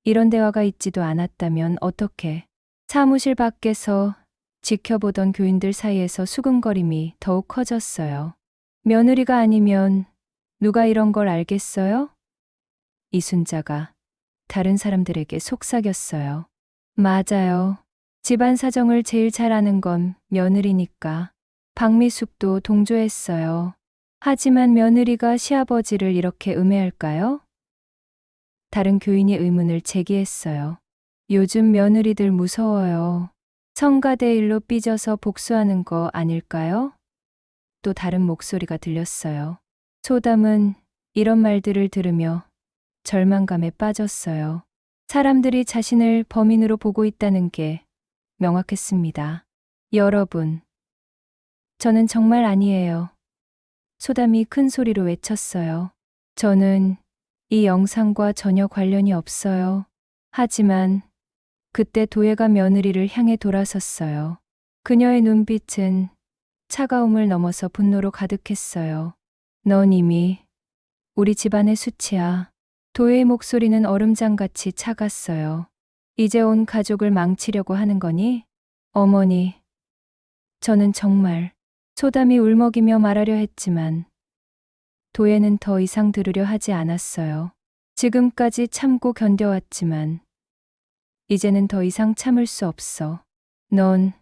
Speaker 1: 이런 대화가 있지도 않았다면 어떻게? 사무실 밖에서 지켜보던 교인들 사이에서 수근거림이 더욱 커졌어요. 며느리가 아니면 누가 이런 걸 알겠어요? 이순자가 다른 사람들에게 속삭였어요. 맞아요. 집안 사정을 제일 잘 아는 건 며느리니까. 박미숙도 동조했어요. 하지만 며느리가 시아버지를 이렇게 음해할까요? 다른 교인이 의문을 제기했어요. 요즘 며느리들 무서워요. 성가대 일로 삐져서 복수하는 거 아닐까요? 또 다른 목소리가 들렸어요. 소담은 이런 말들을 들으며 절망감에 빠졌어요. 사람들이 자신을 범인으로 보고 있다는 게 명확했습니다. 여러분, 저는 정말 아니에요. 소담이 큰 소리로 외쳤어요. 저는 이 영상과 전혀 관련이 없어요. 하지만 그때 도예가 며느리를 향해 돌아섰어요. 그녀의 눈빛은 차가움을 넘어서 분노로 가득했어요. 넌 이미 우리 집안의 수치야. 도예의 목소리는 얼음장같이 차갔어요. 이제 온 가족을 망치려고 하는 거니? 어머니, 저는 정말. 소담이 울먹이며 말하려 했지만 도예는 더 이상 들으려 하지 않았어요. 지금까지 참고 견뎌왔지만 이제는 더 이상 참을 수 없어. 넌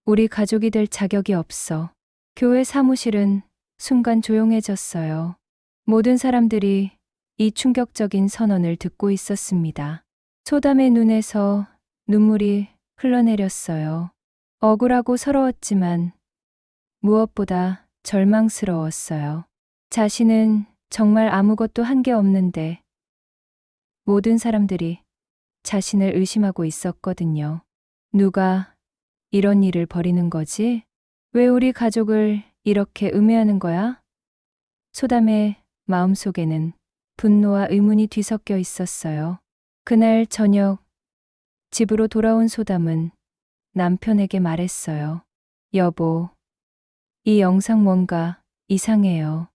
Speaker 1: 우리 가족이 될 자격이 없어. 교회 사무실은 순간 조용해졌어요. 모든 사람들이 이 충격적인 선언을 듣고 있었습니다. 소담의 눈에서 눈물이 흘러내렸어요. 억울하고 서러웠지만 무엇보다 절망스러웠어요. 자신은 정말 아무것도 한 게 없는데 모든 사람들이 자신을 의심하고 있었거든요. 누가 이런 일을 벌이는 거지? 왜 우리 가족을 이렇게 음해하는 거야? 소담의 마음속에는 분노와 의문이 뒤섞여 있었어요. 그날 저녁 집으로 돌아온 소담은 남편에게 말했어요. 여보, 이 영상 뭔가 이상해요.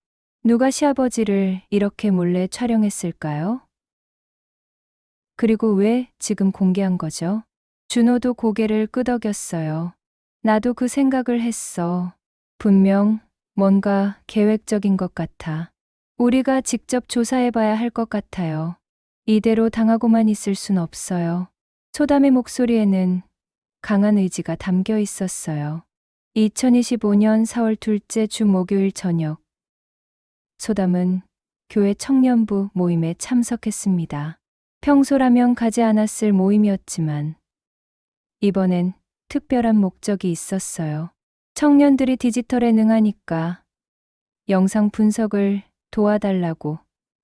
Speaker 1: 누가 시아버지를 이렇게 몰래 촬영했을까요? 그리고 왜 지금 공개한 거죠? 준호도 고개를 끄덕였어요. 나도 그 생각을 했어. 분명 뭔가 계획적인 것 같아. 우리가 직접 조사해봐야 할 것 같아요. 이대로 당하고만 있을 순 없어요. 소담의 목소리에는 강한 의지가 담겨 있었어요. 2025년 4월 둘째 주 목요일 저녁, 소담은 교회 청년부 모임에 참석했습니다. 평소라면 가지 않았을 모임이었지만 이번엔 특별한 목적이 있었어요. 청년들이 디지털에 능하니까 영상 분석을 도와달라고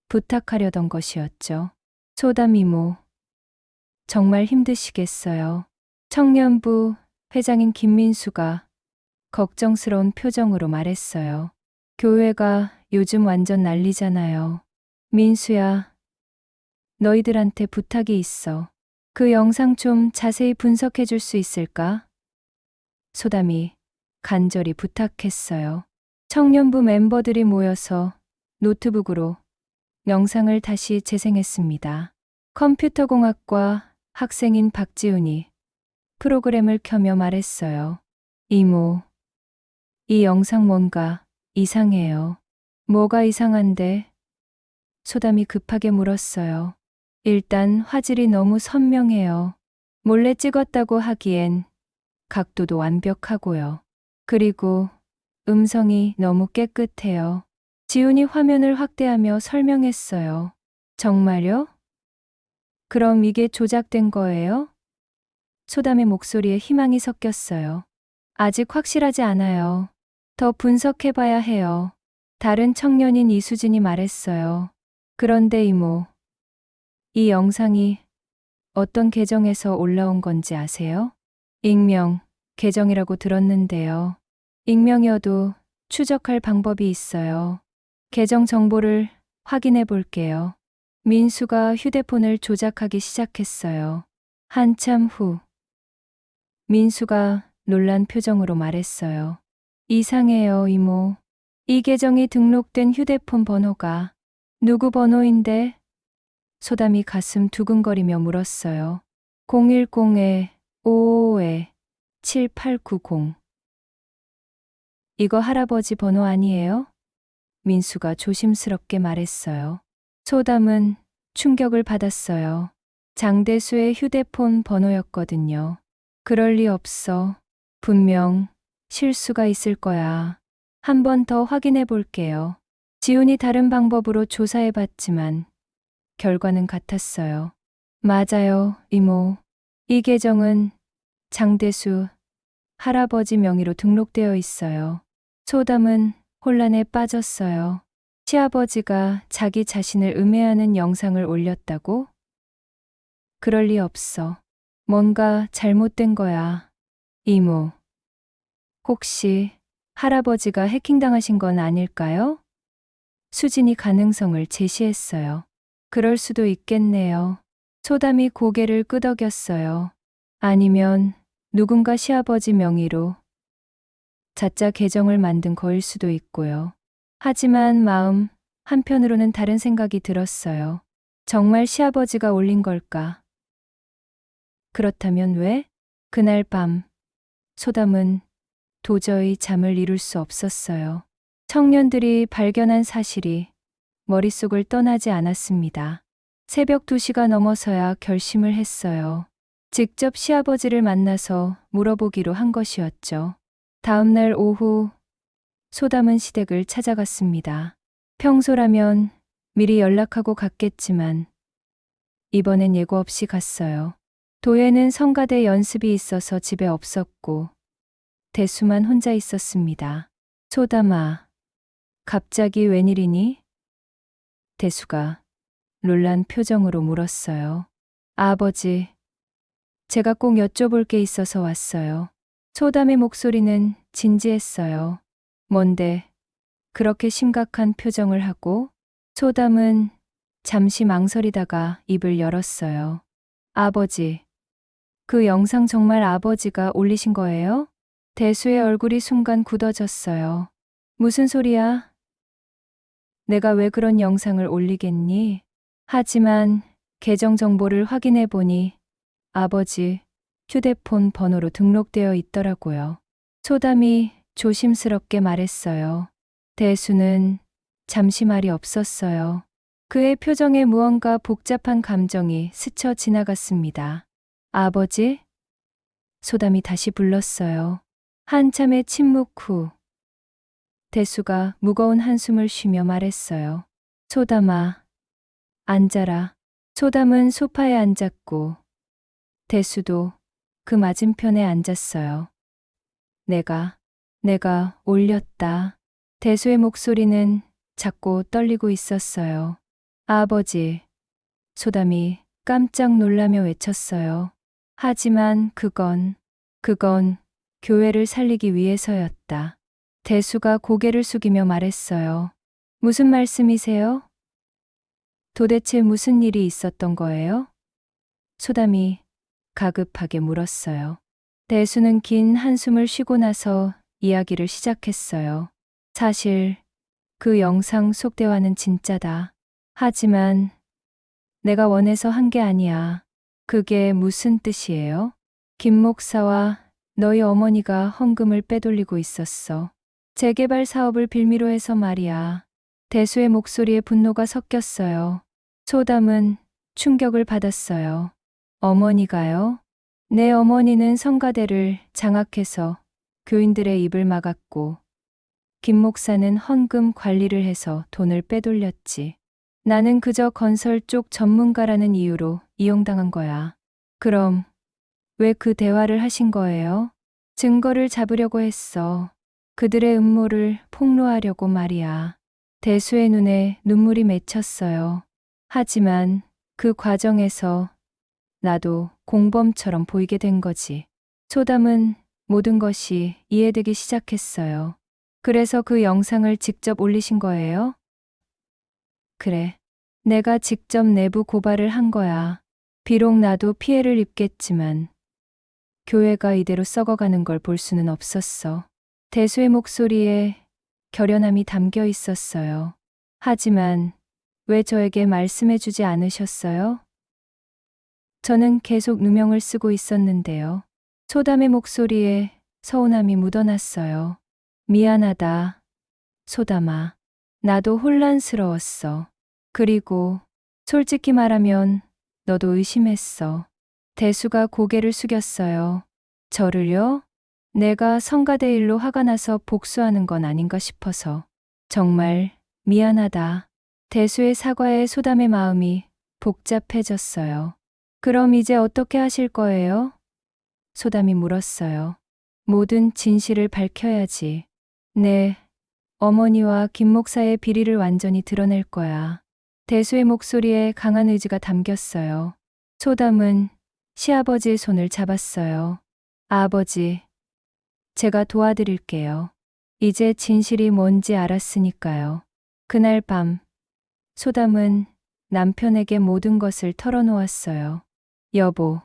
Speaker 1: 부탁하려던 것이었죠. 소담 이모, 정말 힘드시겠어요. 청년부 회장인 김민수가 걱정스러운 표정으로 말했어요. 교회가 요즘 완전 난리잖아요. 민수야, 너희들한테 부탁이 있어. 그 영상 좀 자세히 분석해 줄 수 있을까? 소담이 간절히 부탁했어요. 청년부 멤버들이 모여서 노트북으로 영상을 다시 재생했습니다. 컴퓨터공학과 학생인 박지훈이 프로그램을 켜며 말했어요. 이모, 이 영상 뭔가 이상해요. 뭐가 이상한데? 소담이 급하게 물었어요. 일단 화질이 너무 선명해요. 몰래 찍었다고 하기엔 각도도 완벽하고요. 그리고 음성이 너무 깨끗해요. 지훈이 화면을 확대하며 설명했어요. 정말요? 그럼 이게 조작된 거예요? 소담의 목소리에 희망이 섞였어요. 아직 확실하지 않아요. 더 분석해봐야 해요. 다른 청년인 이수진이 말했어요. 그런데 이모, 이 영상이 어떤 계정에서 올라온 건지 아세요? 익명 계정이라고 들었는데요. 익명이어도 추적할 방법이 있어요. 계정 정보를 확인해 볼게요. 민수가 휴대폰을 조작하기 시작했어요. 한참 후 민수가 놀란 표정으로 말했어요. 이상해요, 이모. 이 계정이 등록된 휴대폰 번호가 누구 번호인데? 소담이 가슴 두근거리며 물었어요. 010에 555에 7890. 이거 할아버지 번호 아니에요? 민수가 조심스럽게 말했어요. 소담은 충격을 받았어요. 장대수의 휴대폰 번호였거든요. 그럴 리 없어. 분명 실수가 있을 거야. 한 번 더 확인해 볼게요. 지훈이 다른 방법으로 조사해 봤지만 결과는 같았어요. 맞아요, 이모. 이 계정은 장대수 할아버지 명의로 등록되어 있어요. 소담은 혼란에 빠졌어요. 시아버지가 자기 자신을 음해하는 영상을 올렸다고? 그럴 리 없어. 뭔가 잘못된 거야. 이모. 혹시 할아버지가 해킹당하신 건 아닐까요? 수진이 가능성을 제시했어요. 그럴 수도 있겠네요. 소담이 고개를 끄덕였어요. 아니면 누군가 시아버지 명의로 자짜 계정을 만든 거일 수도 있고요. 하지만 마음 한편으로는 다른 생각이 들었어요. 정말 시아버지가 올린 걸까? 그렇다면 왜? 그날 밤 소담은 도저히 잠을 이룰 수 없었어요. 청년들이 발견한 사실이 머릿속을 떠나지 않았습니다. 새벽 2시가 넘어서야 결심을 했어요. 직접 시아버지를 만나서 물어보기로 한 것이었죠. 다음 날 오후 소담은 시댁을 찾아갔습니다. 평소라면 미리 연락하고 갔겠지만 이번엔 예고 없이 갔어요. 도예는 성가대 연습이 있어서 집에 없었고 대수만 혼자 있었습니다. 소담아, 갑자기 웬일이니? 대수가 놀란 표정으로 물었어요. 아버지, 제가 꼭 여쭤볼 게 있어서 왔어요. 소담의 목소리는 진지했어요. 뭔데 그렇게 심각한 표정을 하고? 소담은 잠시 망설이다가 입을 열었어요. 아버지, 그 영상 정말 아버지가 올리신 거예요? 대수의 얼굴이 순간 굳어졌어요. 무슨 소리야? 내가 왜 그런 영상을 올리겠니? 하지만 계정 정보를 확인해 보니 아버지 휴대폰 번호로 등록되어 있더라고요. 소담이 조심스럽게 말했어요. 대수는 잠시 말이 없었어요. 그의 표정에 무언가 복잡한 감정이 스쳐 지나갔습니다. 아버지? 소담이 다시 불렀어요. 한참의 침묵 후 대수가 무거운 한숨을 쉬며 말했어요. 소담아, 앉아라. 소담은 소파에 앉았고 대수도 그 맞은편에 앉았어요. 내가 올렸다. 대수의 목소리는 작고 떨리고 있었어요. 아버지, 소담이 깜짝 놀라며 외쳤어요. 하지만 그건 교회를 살리기 위해서였다. 대수가 고개를 숙이며 말했어요. 무슨 말씀이세요? 도대체 무슨 일이 있었던 거예요? 소담이 가급하게 물었어요. 대수는 긴 한숨을 쉬고 나서 이야기를 시작했어요. 사실 그 영상 속 대화는 진짜다. 하지만 내가 원해서 한 게 아니야. 그게 무슨 뜻이에요? 김 목사와 너희 어머니가 헌금을 빼돌리고 있었어. 재개발 사업을 빌미로 해서 말이야. 대수의 목소리에 분노가 섞였어요. 소담은 충격을 받았어요. 어머니가요? 내 어머니는 성가대를 장악해서 교인들의 입을 막았고 김 목사는 헌금 관리를 해서 돈을 빼돌렸지. 나는 그저 건설 쪽 전문가라는 이유로 이용당한 거야. 그럼 왜 그 대화를 하신 거예요? 증거를 잡으려고 했어. 그들의 음모를 폭로하려고 말이야. 대수의 눈에 눈물이 맺혔어요. 하지만 그 과정에서 나도 공범처럼 보이게 된 거지. 소담은 모든 것이 이해되기 시작했어요. 그래서 그 영상을 직접 올리신 거예요? 그래. 내가 직접 내부 고발을 한 거야. 비록 나도 피해를 입겠지만 교회가 이대로 썩어가는 걸 볼 수는 없었어. 대수의 목소리에 결연함이 담겨 있었어요. 하지만 왜 저에게 말씀해 주지 않으셨어요? 저는 계속 누명을 쓰고 있었는데요. 소담의 목소리에 서운함이 묻어났어요. 미안하다, 소담아. 나도 혼란스러웠어. 그리고 솔직히 말하면 너도 의심했어. 대수가 고개를 숙였어요. 저를요? 내가 성가대 일로 화가 나서 복수하는 건 아닌가 싶어서. 정말 미안하다. 대수의 사과에 소담의 마음이 복잡해졌어요. 그럼 이제 어떻게 하실 거예요? 소담이 물었어요. 모든 진실을 밝혀야지. 네, 어머니와 김 목사의 비리를 완전히 드러낼 거야. 대수의 목소리에 강한 의지가 담겼어요. 소담은 시아버지의 손을 잡았어요. 아버지, 제가 도와드릴게요. 이제 진실이 뭔지 알았으니까요. 그날 밤, 소담은 남편에게 모든 것을 털어놓았어요. 여보,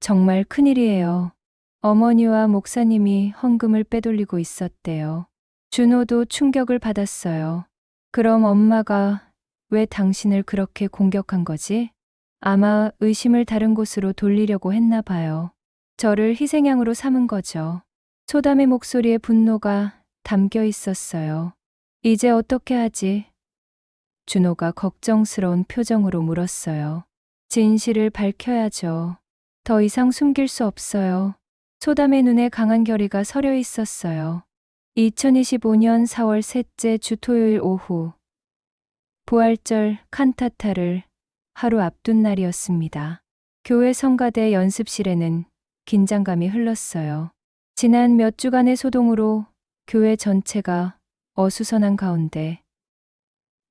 Speaker 1: 정말 큰일이에요. 어머니와 목사님이 헌금을 빼돌리고 있었대요. 준호도 충격을 받았어요. 그럼 엄마가 왜 당신을 그렇게 공격한 거지? 아마 의심을 다른 곳으로 돌리려고 했나 봐요. 저를 희생양으로 삼은 거죠. 소담의 목소리에 분노가 담겨 있었어요. 이제 어떻게 하지? 준호가 걱정스러운 표정으로 물었어요. 진실을 밝혀야죠. 더 이상 숨길 수 없어요. 소담의 눈에 강한 결의가 서려 있었어요. 2025년 4월 셋째 주 토요일 오후, 부활절 칸타타를 하루 앞둔 날이었습니다. 교회 성가대 연습실에는 긴장감이 흘렀어요. 지난 몇 주간의 소동으로 교회 전체가 어수선한 가운데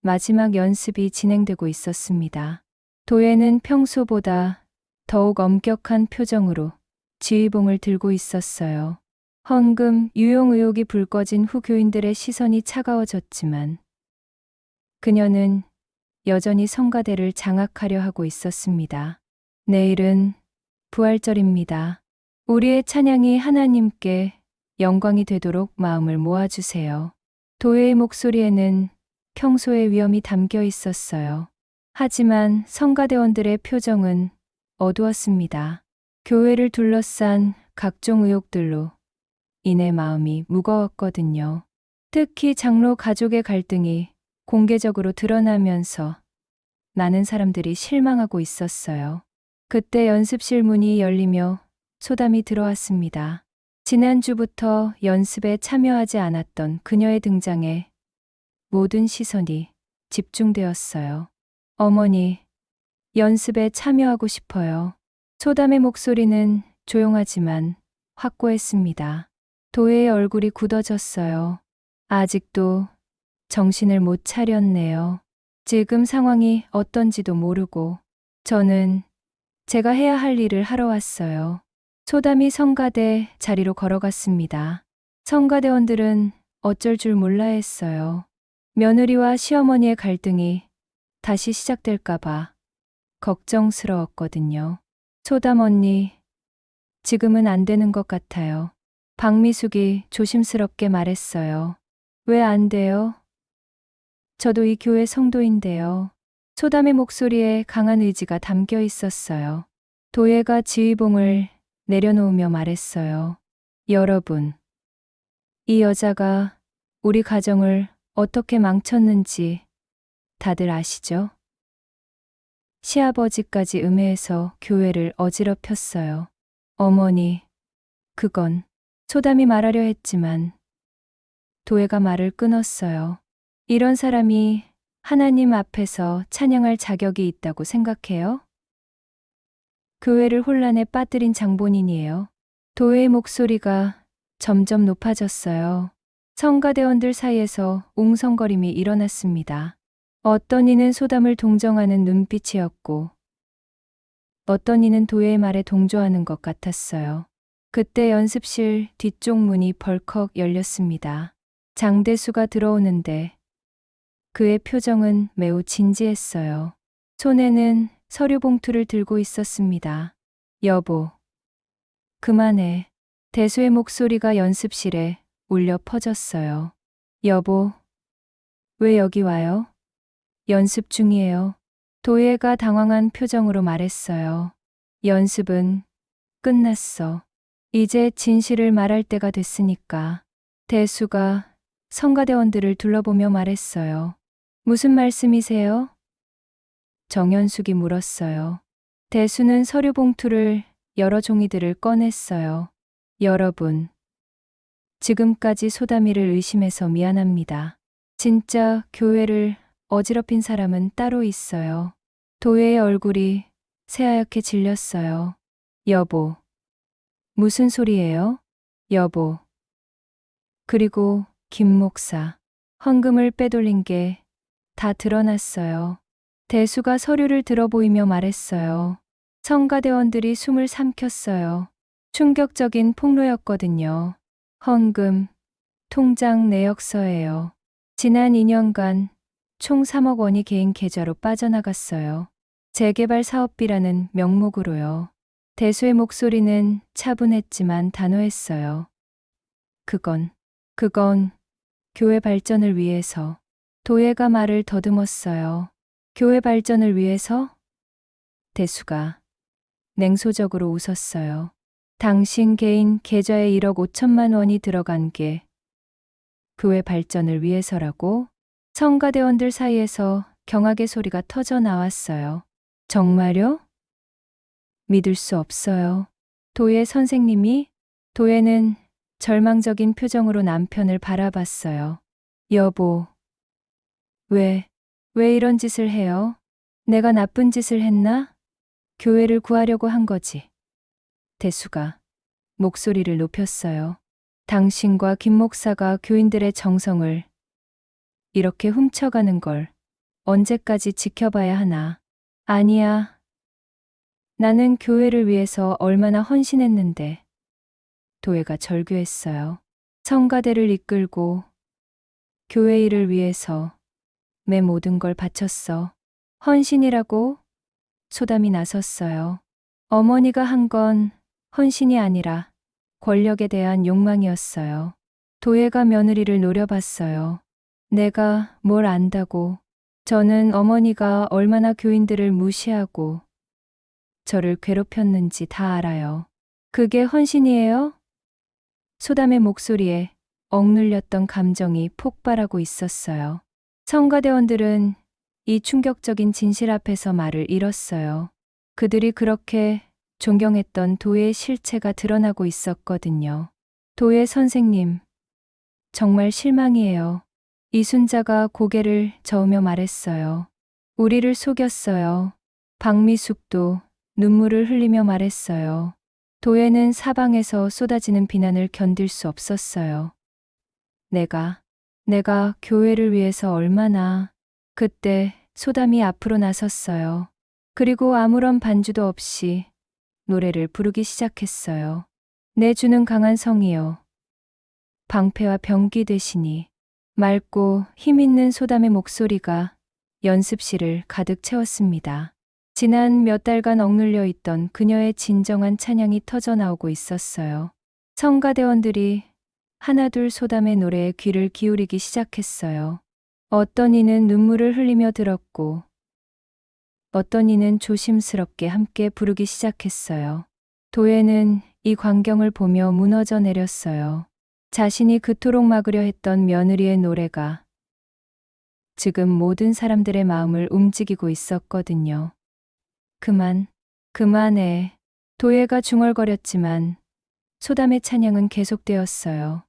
Speaker 1: 마지막 연습이 진행되고 있었습니다. 도예는 평소보다 더욱 엄격한 표정으로 지휘봉을 들고 있었어요. 헌금 유용 의혹이 불 꺼진 후 교인들의 시선이 차가워졌지만 그녀는 여전히 성가대를 장악하려 하고 있었습니다. 내일은 부활절입니다. 우리의 찬양이 하나님께 영광이 되도록 마음을 모아주세요. 도예의 목소리에는 평소의 위엄이 담겨 있었어요. 하지만 성가대원들의 표정은 어두웠습니다. 교회를 둘러싼 각종 의혹들로 이내 마음이 무거웠거든요. 특히 장로 가족의 갈등이 공개적으로 드러나면서 많은 사람들이 실망하고 있었어요. 그때 연습실 문이 열리며 소담이 들어왔습니다. 지난주부터 연습에 참여하지 않았던 그녀의 등장에 모든 시선이 집중되었어요. 어머니, 연습에 참여하고 싶어요. 소담의 목소리는 조용하지만 확고했습니다. 도혜의 얼굴이 굳어졌어요. 아직도 정신을 못 차렸네요. 지금 상황이 어떤지도 모르고 저는 제가 해야 할 일을 하러 왔어요. 소담이 성가대 자리로 걸어갔습니다. 성가대원들은 어쩔 줄 몰라 했어요. 며느리와 시어머니의 갈등이 다시 시작될까봐 걱정스러웠거든요. 소담 언니, 지금은 안 되는 것 같아요. 박미숙이 조심스럽게 말했어요. 왜 안 돼요? 저도 이 교회 성도인데요. 소담의 목소리에 강한 의지가 담겨 있었어요. 도예가 지휘봉을 내려놓으며 말했어요. 여러분, 이 여자가 우리 가정을 어떻게 망쳤는지 다들 아시죠? 시아버지까지 음해해서 교회를 어지럽혔어요. 어머니, 그건 소담이 말하려 했지만 도예가 말을 끊었어요. 이런 사람이 하나님 앞에서 찬양할 자격이 있다고 생각해요? 교회를 혼란에 빠뜨린 장본인이에요. 도예의 목소리가 점점 높아졌어요. 성가대원들 사이에서 웅성거림이 일어났습니다. 어떤 이는 소담을 동정하는 눈빛이었고 어떤 이는 도예의 말에 동조하는 것 같았어요. 그때 연습실 뒤쪽 문이 벌컥 열렸습니다. 장대수가 들어오는데 그의 표정은 매우 진지했어요. 손에는 서류 봉투를 들고 있었습니다. 여보, 그만해. 대수의 목소리가 연습실에 울려 퍼졌어요. 여보, 왜 여기 와요? 연습 중이에요. 도예가 당황한 표정으로 말했어요. 연습은 끝났어. 이제 진실을 말할 때가 됐으니까. 대수가 성가대원들을 둘러보며 말했어요. 무슨 말씀이세요? 정연숙이 물었어요. 대수는 서류 봉투를 여러 종이들을 꺼냈어요. 여러분, 지금까지 소담이를 의심해서 미안합니다. 진짜 교회를 어지럽힌 사람은 따로 있어요. 도혜의 얼굴이 새하얗게 질렸어요. 여보, 무슨 소리예요? 여보. 그리고 김 목사, 헌금을 빼돌린 게 다 드러났어요. 대수가 서류를 들어보이며 말했어요. 성가대원들이 숨을 삼켰어요. 충격적인 폭로였거든요. 헌금, 통장 내역서예요. 지난 2년간 총 3억 원이 개인 계좌로 빠져나갔어요. 재개발 사업비라는 명목으로요. 대수의 목소리는 차분했지만 단호했어요. 그건 교회 발전을 위해서. 도예가 말을 더듬었어요. 교회 발전을 위해서? 대수가 냉소적으로 웃었어요. 당신 개인 계좌에 1억 5천만 원이 들어간 게 교회 발전을 위해서라고? 성가대원들 사이에서 경악의 소리가 터져 나왔어요. 정말요? 믿을 수 없어요. 도예 선생님이? 도예는 절망적인 표정으로 남편을 바라봤어요. 여보, 왜 이런 짓을 해요? 내가 나쁜 짓을 했나? 교회를 구하려고 한 거지. 대수가 목소리를 높였어요. 당신과 김 목사가 교인들의 정성을 이렇게 훔쳐가는 걸 언제까지 지켜봐야 하나? 아니야. 나는 교회를 위해서 얼마나 헌신했는데. 도예가 절규했어요. 성가대를 이끌고 교회 일을 위해서 내 모든 걸 바쳤어. 헌신이라고? 소담이 나섰어요. 어머니가 한 건 헌신이 아니라 권력에 대한 욕망이었어요. 도예가 며느리를 노려봤어요. 내가 뭘 안다고. 저는 어머니가 얼마나 교인들을 무시하고 저를 괴롭혔는지 다 알아요. 그게 헌신이에요? 소담의 목소리에 억눌렸던 감정이 폭발하고 있었어요. 성가대원들은 이 충격적인 진실 앞에서 말을 잃었어요. 그들이 그렇게 존경했던 도예의 실체가 드러나고 있었거든요. 도예 선생님, 정말 실망이에요. 이순자가 고개를 저으며 말했어요. 우리를 속였어요. 박미숙도 눈물을 흘리며 말했어요. 도예는 사방에서 쏟아지는 비난을 견딜 수 없었어요. 내가 교회를 위해서 얼마나. 그때 소담이 앞으로 나섰어요. 그리고 아무런 반주도 없이 노래를 부르기 시작했어요. 내 주는 강한 성이여. 방패와 병기 되시니. 맑고 힘있는 소담의 목소리가 연습실을 가득 채웠습니다. 지난 몇 달간 억눌려 있던 그녀의 진정한 찬양이 터져 나오고 있었어요. 성가대원들이 하나둘 소담의 노래에 귀를 기울이기 시작했어요. 어떤 이는 눈물을 흘리며 들었고 어떤 이는 조심스럽게 함께 부르기 시작했어요. 도예는 이 광경을 보며 무너져 내렸어요. 자신이 그토록 막으려 했던 며느리의 노래가 지금 모든 사람들의 마음을 움직이고 있었거든요. 그만해. 도예가 중얼거렸지만 소담의 찬양은 계속되었어요.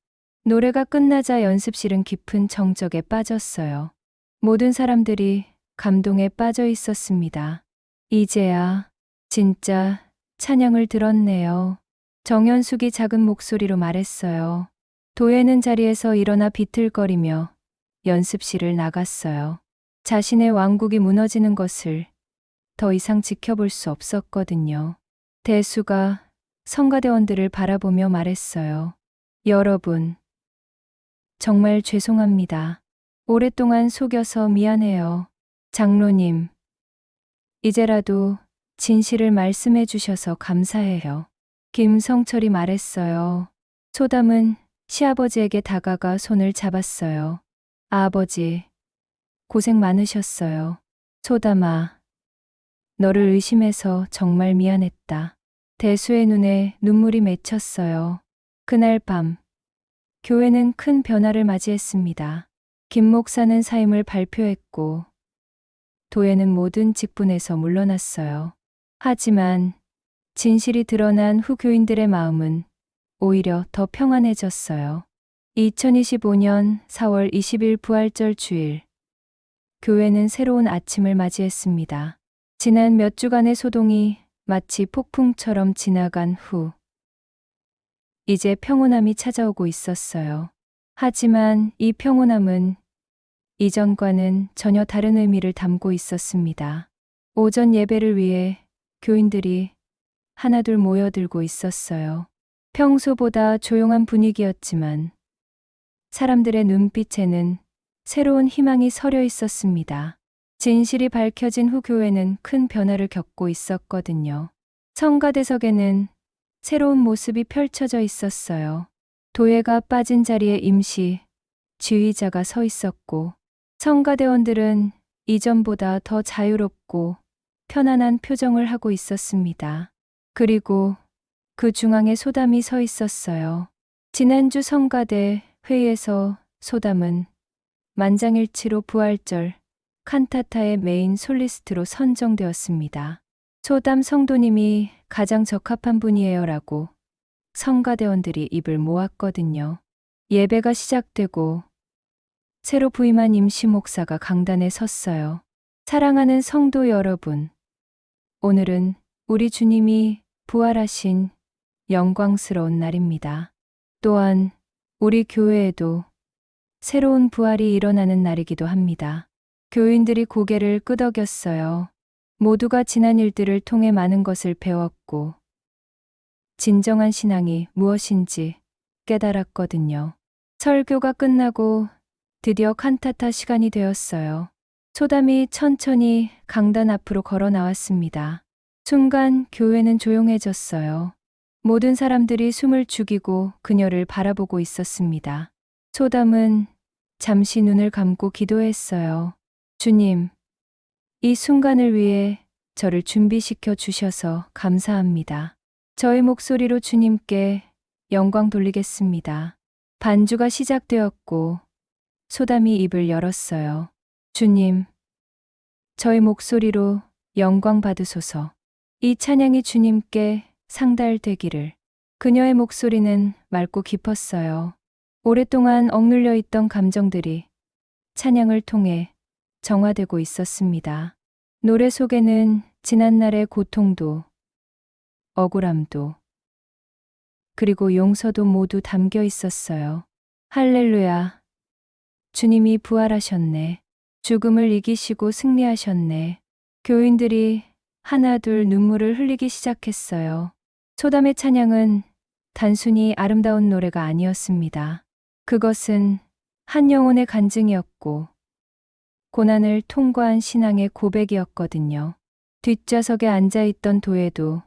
Speaker 1: 노래가 끝나자 연습실은 깊은 정적에 빠졌어요. 모든 사람들이 감동에 빠져 있었습니다. 이제야 진짜 찬양을 들었네요. 정연숙이 작은 목소리로 말했어요. 도예는 자리에서 일어나 비틀거리며 연습실을 나갔어요. 자신의 왕국이 무너지는 것을 더 이상 지켜볼 수 없었거든요. 대수가 성가대원들을 바라보며 말했어요. 여러분, 정말 죄송합니다. 오랫동안 속여서 미안해요. 장로님, 이제라도 진실을 말씀해 주셔서 감사해요. 김성철이 말했어요. 소담은 시아버지에게 다가가 손을 잡았어요. 아버지, 고생 많으셨어요. 소담아, 너를 의심해서 정말 미안했다. 대수의 눈에 눈물이 맺혔어요. 그날 밤, 교회는 큰 변화를 맞이했습니다. 김 목사는 사임을 발표했고, 도예는 모든 직분에서 물러났어요. 하지만 진실이 드러난 후 교인들의 마음은 오히려 더 평안해졌어요. 2025년 4월 20일 부활절 주일, 교회는 새로운 아침을 맞이했습니다. 지난 몇 주간의 소동이 마치 폭풍처럼 지나간 후, 이제 평온함이 찾아오고 있었어요. 하지만 이 평온함은 이전과는 전혀 다른 의미를 담고 있었습니다. 오전 예배를 위해 교인들이 하나둘 모여들고 있었어요. 평소보다 조용한 분위기였지만 사람들의 눈빛에는 새로운 희망이 서려 있었습니다. 진실이 밝혀진 후 교회는 큰 변화를 겪고 있었거든요. 성가대석에는 새로운 모습이 펼쳐져 있었어요. 도예가 빠진 자리에 임시 지휘자가 서 있었고, 성가대원들은 이전보다 더 자유롭고 편안한 표정을 하고 있었습니다. 그리고 그 중앙에 소담이 서 있었어요. 지난주 성가대 회의에서 소담은 만장일치로 부활절 칸타타의 메인 솔리스트로 선정되었습니다. 소담 성도님이 가장 적합한 분이에요라고 성가대원들이 입을 모았거든요. 예배가 시작되고 새로 부임한 임시 목사가 강단에 섰어요. 사랑하는 성도 여러분, 오늘은 우리 주님이 부활하신 영광스러운 날입니다. 또한 우리 교회에도 새로운 부활이 일어나는 날이기도 합니다. 교인들이 고개를 끄덕였어요. 모두가 지난 일들을 통해 많은 것을 배웠고 진정한 신앙이 무엇인지 깨달았거든요. 설교가 끝나고 드디어 칸타타 시간이 되었어요. 소담이 천천히 강단 앞으로 걸어 나왔습니다. 순간 교회는 조용해졌어요. 모든 사람들이 숨을 죽이고 그녀를 바라보고 있었습니다. 소담은 잠시 눈을 감고 기도했어요. 주님, 이 순간을 위해 저를 준비시켜 주셔서 감사합니다. 저의 목소리로 주님께 영광 돌리겠습니다. 반주가 시작되었고 소담이 입을 열었어요. 주님, 저의 목소리로 영광 받으소서. 이 찬양이 주님께 상달되기를. 그녀의 목소리는 맑고 깊었어요. 오랫동안 억눌려 있던 감정들이 찬양을 통해 정화되고 있었습니다. 노래 속에는 지난날의 고통도, 억울함도, 그리고 용서도 모두 담겨 있었어요. 할렐루야. 주님이 부활하셨네. 죽음을 이기시고 승리하셨네. 교인들이 하나둘 눈물을 흘리기 시작했어요. 소담의 찬양은 단순히 아름다운 노래가 아니었습니다. 그것은 한 영혼의 간증이었고 고난을 통과한 신앙의 고백이었거든요. 뒷좌석에 앉아있던 도에도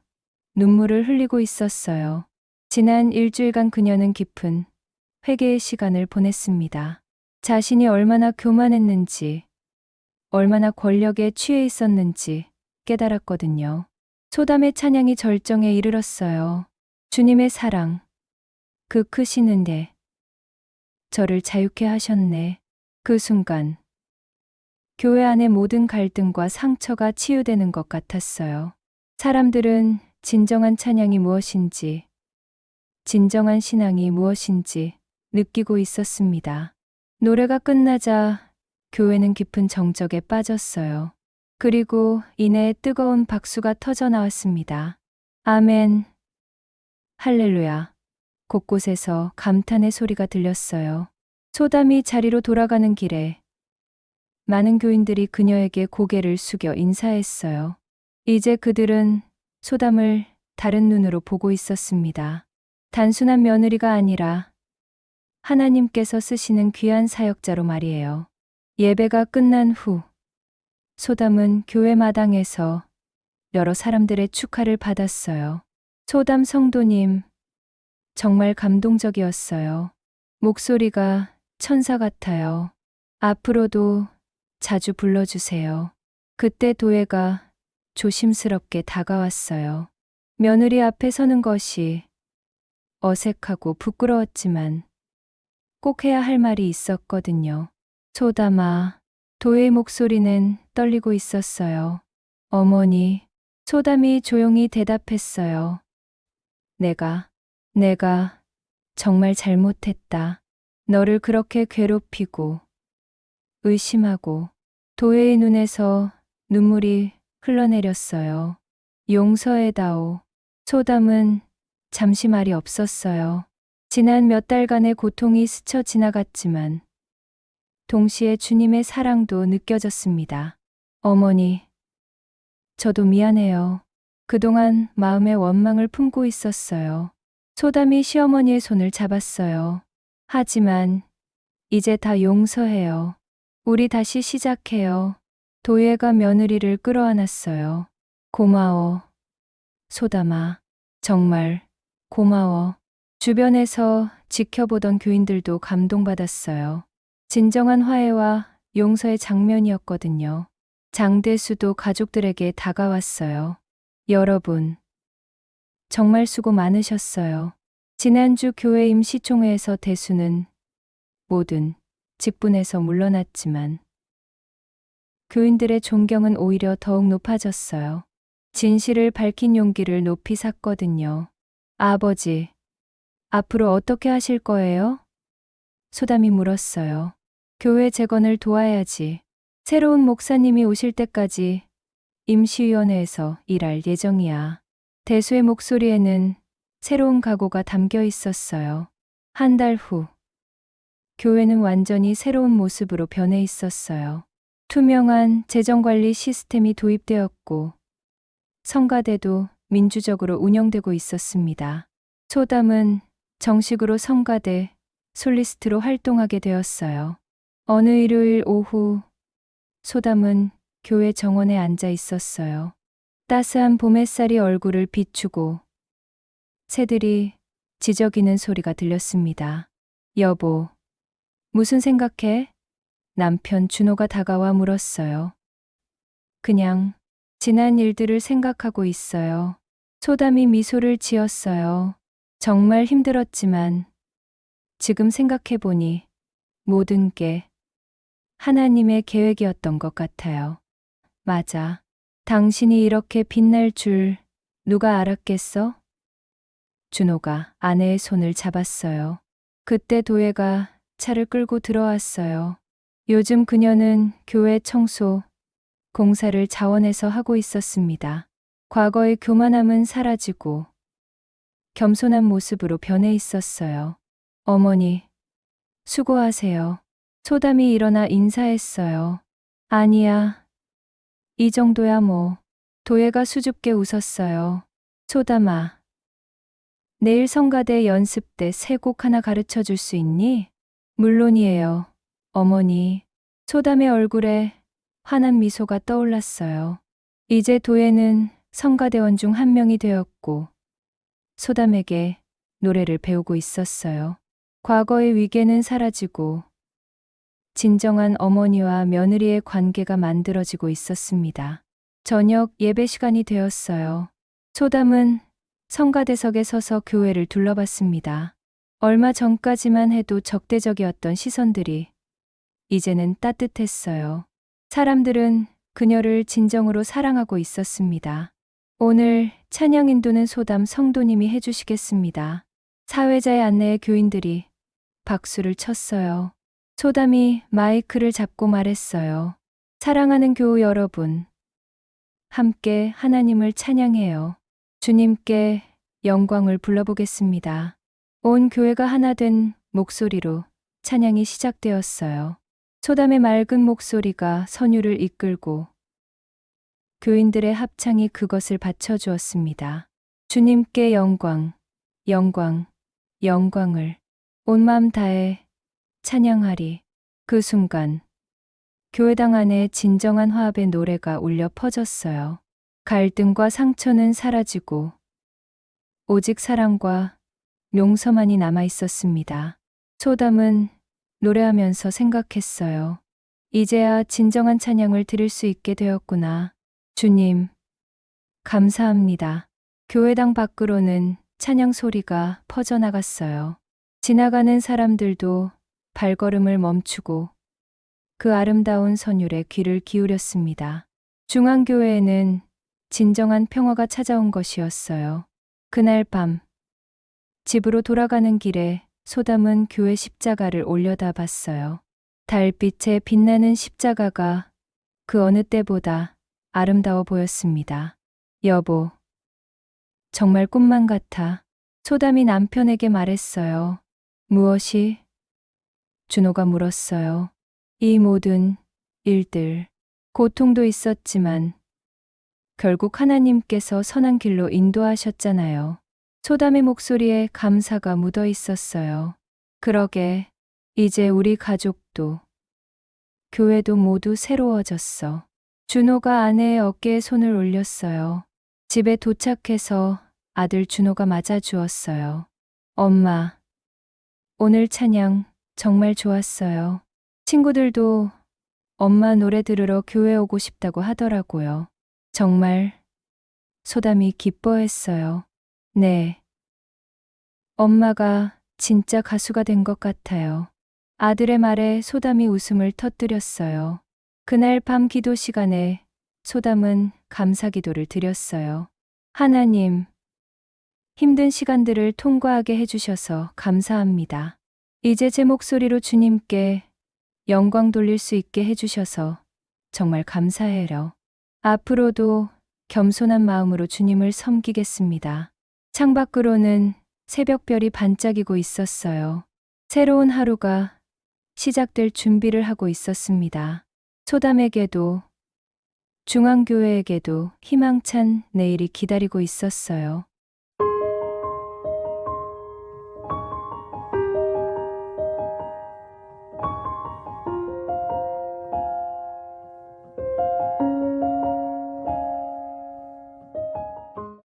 Speaker 1: 눈물을 흘리고 있었어요. 지난 일주일간 그녀는 깊은 회개의 시간을 보냈습니다. 자신이 얼마나 교만했는지, 얼마나 권력에 취해 있었는지 깨달았거든요. 소담의 찬양이 절정에 이르렀어요. 주님의 사랑, 그 크신 은혜, 저를 자유케 하셨네. 그 순간, 교회 안의 모든 갈등과 상처가 치유되는 것 같았어요. 사람들은 진정한 찬양이 무엇인지, 진정한 신앙이 무엇인지 느끼고 있었습니다. 노래가 끝나자 교회는 깊은 정적에 빠졌어요. 그리고 이내 뜨거운 박수가 터져 나왔습니다. 아멘. 할렐루야. 곳곳에서 감탄의 소리가 들렸어요. 소담이 자리로 돌아가는 길에 많은 교인들이 그녀에게 고개를 숙여 인사했어요. 이제 그들은 소담을 다른 눈으로 보고 있었습니다. 단순한 며느리가 아니라 하나님께서 쓰시는 귀한 사역자로 말이에요. 예배가 끝난 후 소담은 교회 마당에서 여러 사람들의 축하를 받았어요. 소담 성도님, 정말 감동적이었어요. 목소리가 천사 같아요. 앞으로도 자주 불러주세요. 그때 도예가 조심스럽게 다가왔어요. 며느리 앞에 서는 것이 어색하고 부끄러웠지만 꼭 해야 할 말이 있었거든요. 소담아, 도의 목소리는 떨리고 있었어요. 어머니, 소담이 조용히 대답했어요. 내가 정말 잘못했다. 너를 그렇게 괴롭히고 의심하고. 도혜의 눈에서 눈물이 흘러내렸어요. 용서해다오. 소담은 잠시 말이 없었어요. 지난 몇 달간의 고통이 스쳐 지나갔지만 동시에 주님의 사랑도 느껴졌습니다. 어머니, 저도 미안해요. 그동안 마음에 원망을 품고 있었어요. 소담이 시어머니의 손을 잡았어요. 하지만 이제 다 용서해요. 우리 다시 시작해요. 도예가 며느리를 끌어안았어요. 고마워. 소담아, 정말 고마워. 주변에서 지켜보던 교인들도 감동받았어요. 진정한 화해와 용서의 장면이었거든요. 장대수도 가족들에게 다가왔어요. 여러분, 정말 수고 많으셨어요. 지난주 교회 임시총회에서 대수는 모든 직분에서 물러났지만 교인들의 존경은 오히려 더욱 높아졌어요. 진실을 밝힌 용기를 높이 샀거든요. 아버지, 앞으로 어떻게 하실 거예요? 소담이 물었어요. 교회 재건을 도와야지. 새로운 목사님이 오실 때까지 임시위원회에서 일할 예정이야. 대수의 목소리에는 새로운 각오가 담겨 있었어요. 한 달 후, 교회는 완전히 새로운 모습으로 변해 있었어요. 투명한 재정관리 시스템이 도입되었고, 성가대도 민주적으로 운영되고 있었습니다. 소담은 정식으로 성가대 솔리스트로 활동하게 되었어요. 어느 일요일 오후, 소담은 교회 정원에 앉아 있었어요. 따스한 봄 햇살이 얼굴을 비추고 새들이 지저귀는 소리가 들렸습니다. 여보, 무슨 생각해? 남편 준호가 다가와 물었어요. 그냥 지난 일들을 생각하고 있어요. 소담이 미소를 지었어요. 정말 힘들었지만 지금 생각해보니 모든 게 하나님의 계획이었던 것 같아요. 맞아. 당신이 이렇게 빛날 줄 누가 알았겠어? 준호가 아내의 손을 잡았어요. 그때 도예가 차를 끌고 들어왔어요. 요즘 그녀는 교회 청소 공사를 자원해서 하고 있었습니다. 과거의 교만함은 사라지고 겸손한 모습으로 변해 있었어요. 어머니, 수고하세요. 소담이 일어나 인사했어요. 아니야, 이 정도야 뭐. 도예가 수줍게 웃었어요. 소담아, 내일 성가대 연습 때 새 곡 하나 가르쳐 줄 수 있니? 물론이에요, 어머니. 소담의 얼굴에 환한 미소가 떠올랐어요. 이제 도예는 성가대원 중 한 명이 되었고 소담에게 노래를 배우고 있었어요. 과거의 위계는 사라지고 진정한 어머니와 며느리의 관계가 만들어지고 있었습니다. 저녁 예배 시간이 되었어요. 소담은 성가대석에 서서 교회를 둘러봤습니다. 얼마 전까지만 해도 적대적이었던 시선들이 이제는 따뜻했어요. 사람들은 그녀를 진정으로 사랑하고 있었습니다. 오늘 찬양 인도는 소담 성도님이 해주시겠습니다. 사회자의 안내에 교인들이 박수를 쳤어요. 소담이 마이크를 잡고 말했어요. 사랑하는 교우 여러분, 함께 하나님을 찬양해요. 주님께 영광을 불러보겠습니다. 온 교회가 하나 된 목소리로 찬양이 시작되었어요. 소담의 맑은 목소리가 선율을 이끌고 교인들의 합창이 그것을 받쳐주었습니다. 주님께 영광, 영광, 영광을 온 마음 다해 찬양하리. 그 순간 교회당 안에 진정한 화합의 노래가 울려 퍼졌어요. 갈등과 상처는 사라지고 오직 사랑과 용서만이 남아 있었습니다. 소담은 노래하면서 생각했어요. 이제야 진정한 찬양을 드릴 수 있게 되었구나. 주님, 감사합니다. 교회당 밖으로는 찬양 소리가 퍼져나갔어요. 지나가는 사람들도 발걸음을 멈추고 그 아름다운 선율에 귀를 기울였습니다. 중앙교회에는 진정한 평화가 찾아온 것이었어요. 그날 밤, 집으로 돌아가는 길에 소담은 교회 십자가를 올려다 봤어요. 달빛에 빛나는 십자가가 그 어느 때보다 아름다워 보였습니다. 여보, 정말 꿈만 같아. 소담이 남편에게 말했어요. 무엇이? 준호가 물었어요. 이 모든 일들, 고통도 있었지만 결국 하나님께서 선한 길로 인도하셨잖아요. 소담의 목소리에 감사가 묻어 있었어요. 그러게, 이제 우리 가족도, 교회도 모두 새로워졌어. 준호가 아내의 어깨에 손을 올렸어요. 집에 도착해서 아들 준호가 맞아주었어요. 엄마, 오늘 찬양 정말 좋았어요. 친구들도 엄마 노래 들으러 교회 오고 싶다고 하더라고요. 정말 소담이 기뻐했어요. 네. 엄마가 진짜 가수가 된 것 같아요. 아들의 말에 소담이 웃음을 터뜨렸어요. 그날 밤 기도 시간에 소담은 감사 기도를 드렸어요. 하나님, 힘든 시간들을 통과하게 해주셔서 감사합니다. 이제 제 목소리로 주님께 영광 돌릴 수 있게 해주셔서 정말 감사해요. 앞으로도 겸손한 마음으로 주님을 섬기겠습니다. 창밖으로는 새벽별이 반짝이고 있었어요. 새로운 하루가 시작될 준비를 하고 있었습니다. 소담에게도 중앙교회에게도 희망찬 내일이 기다리고 있었어요.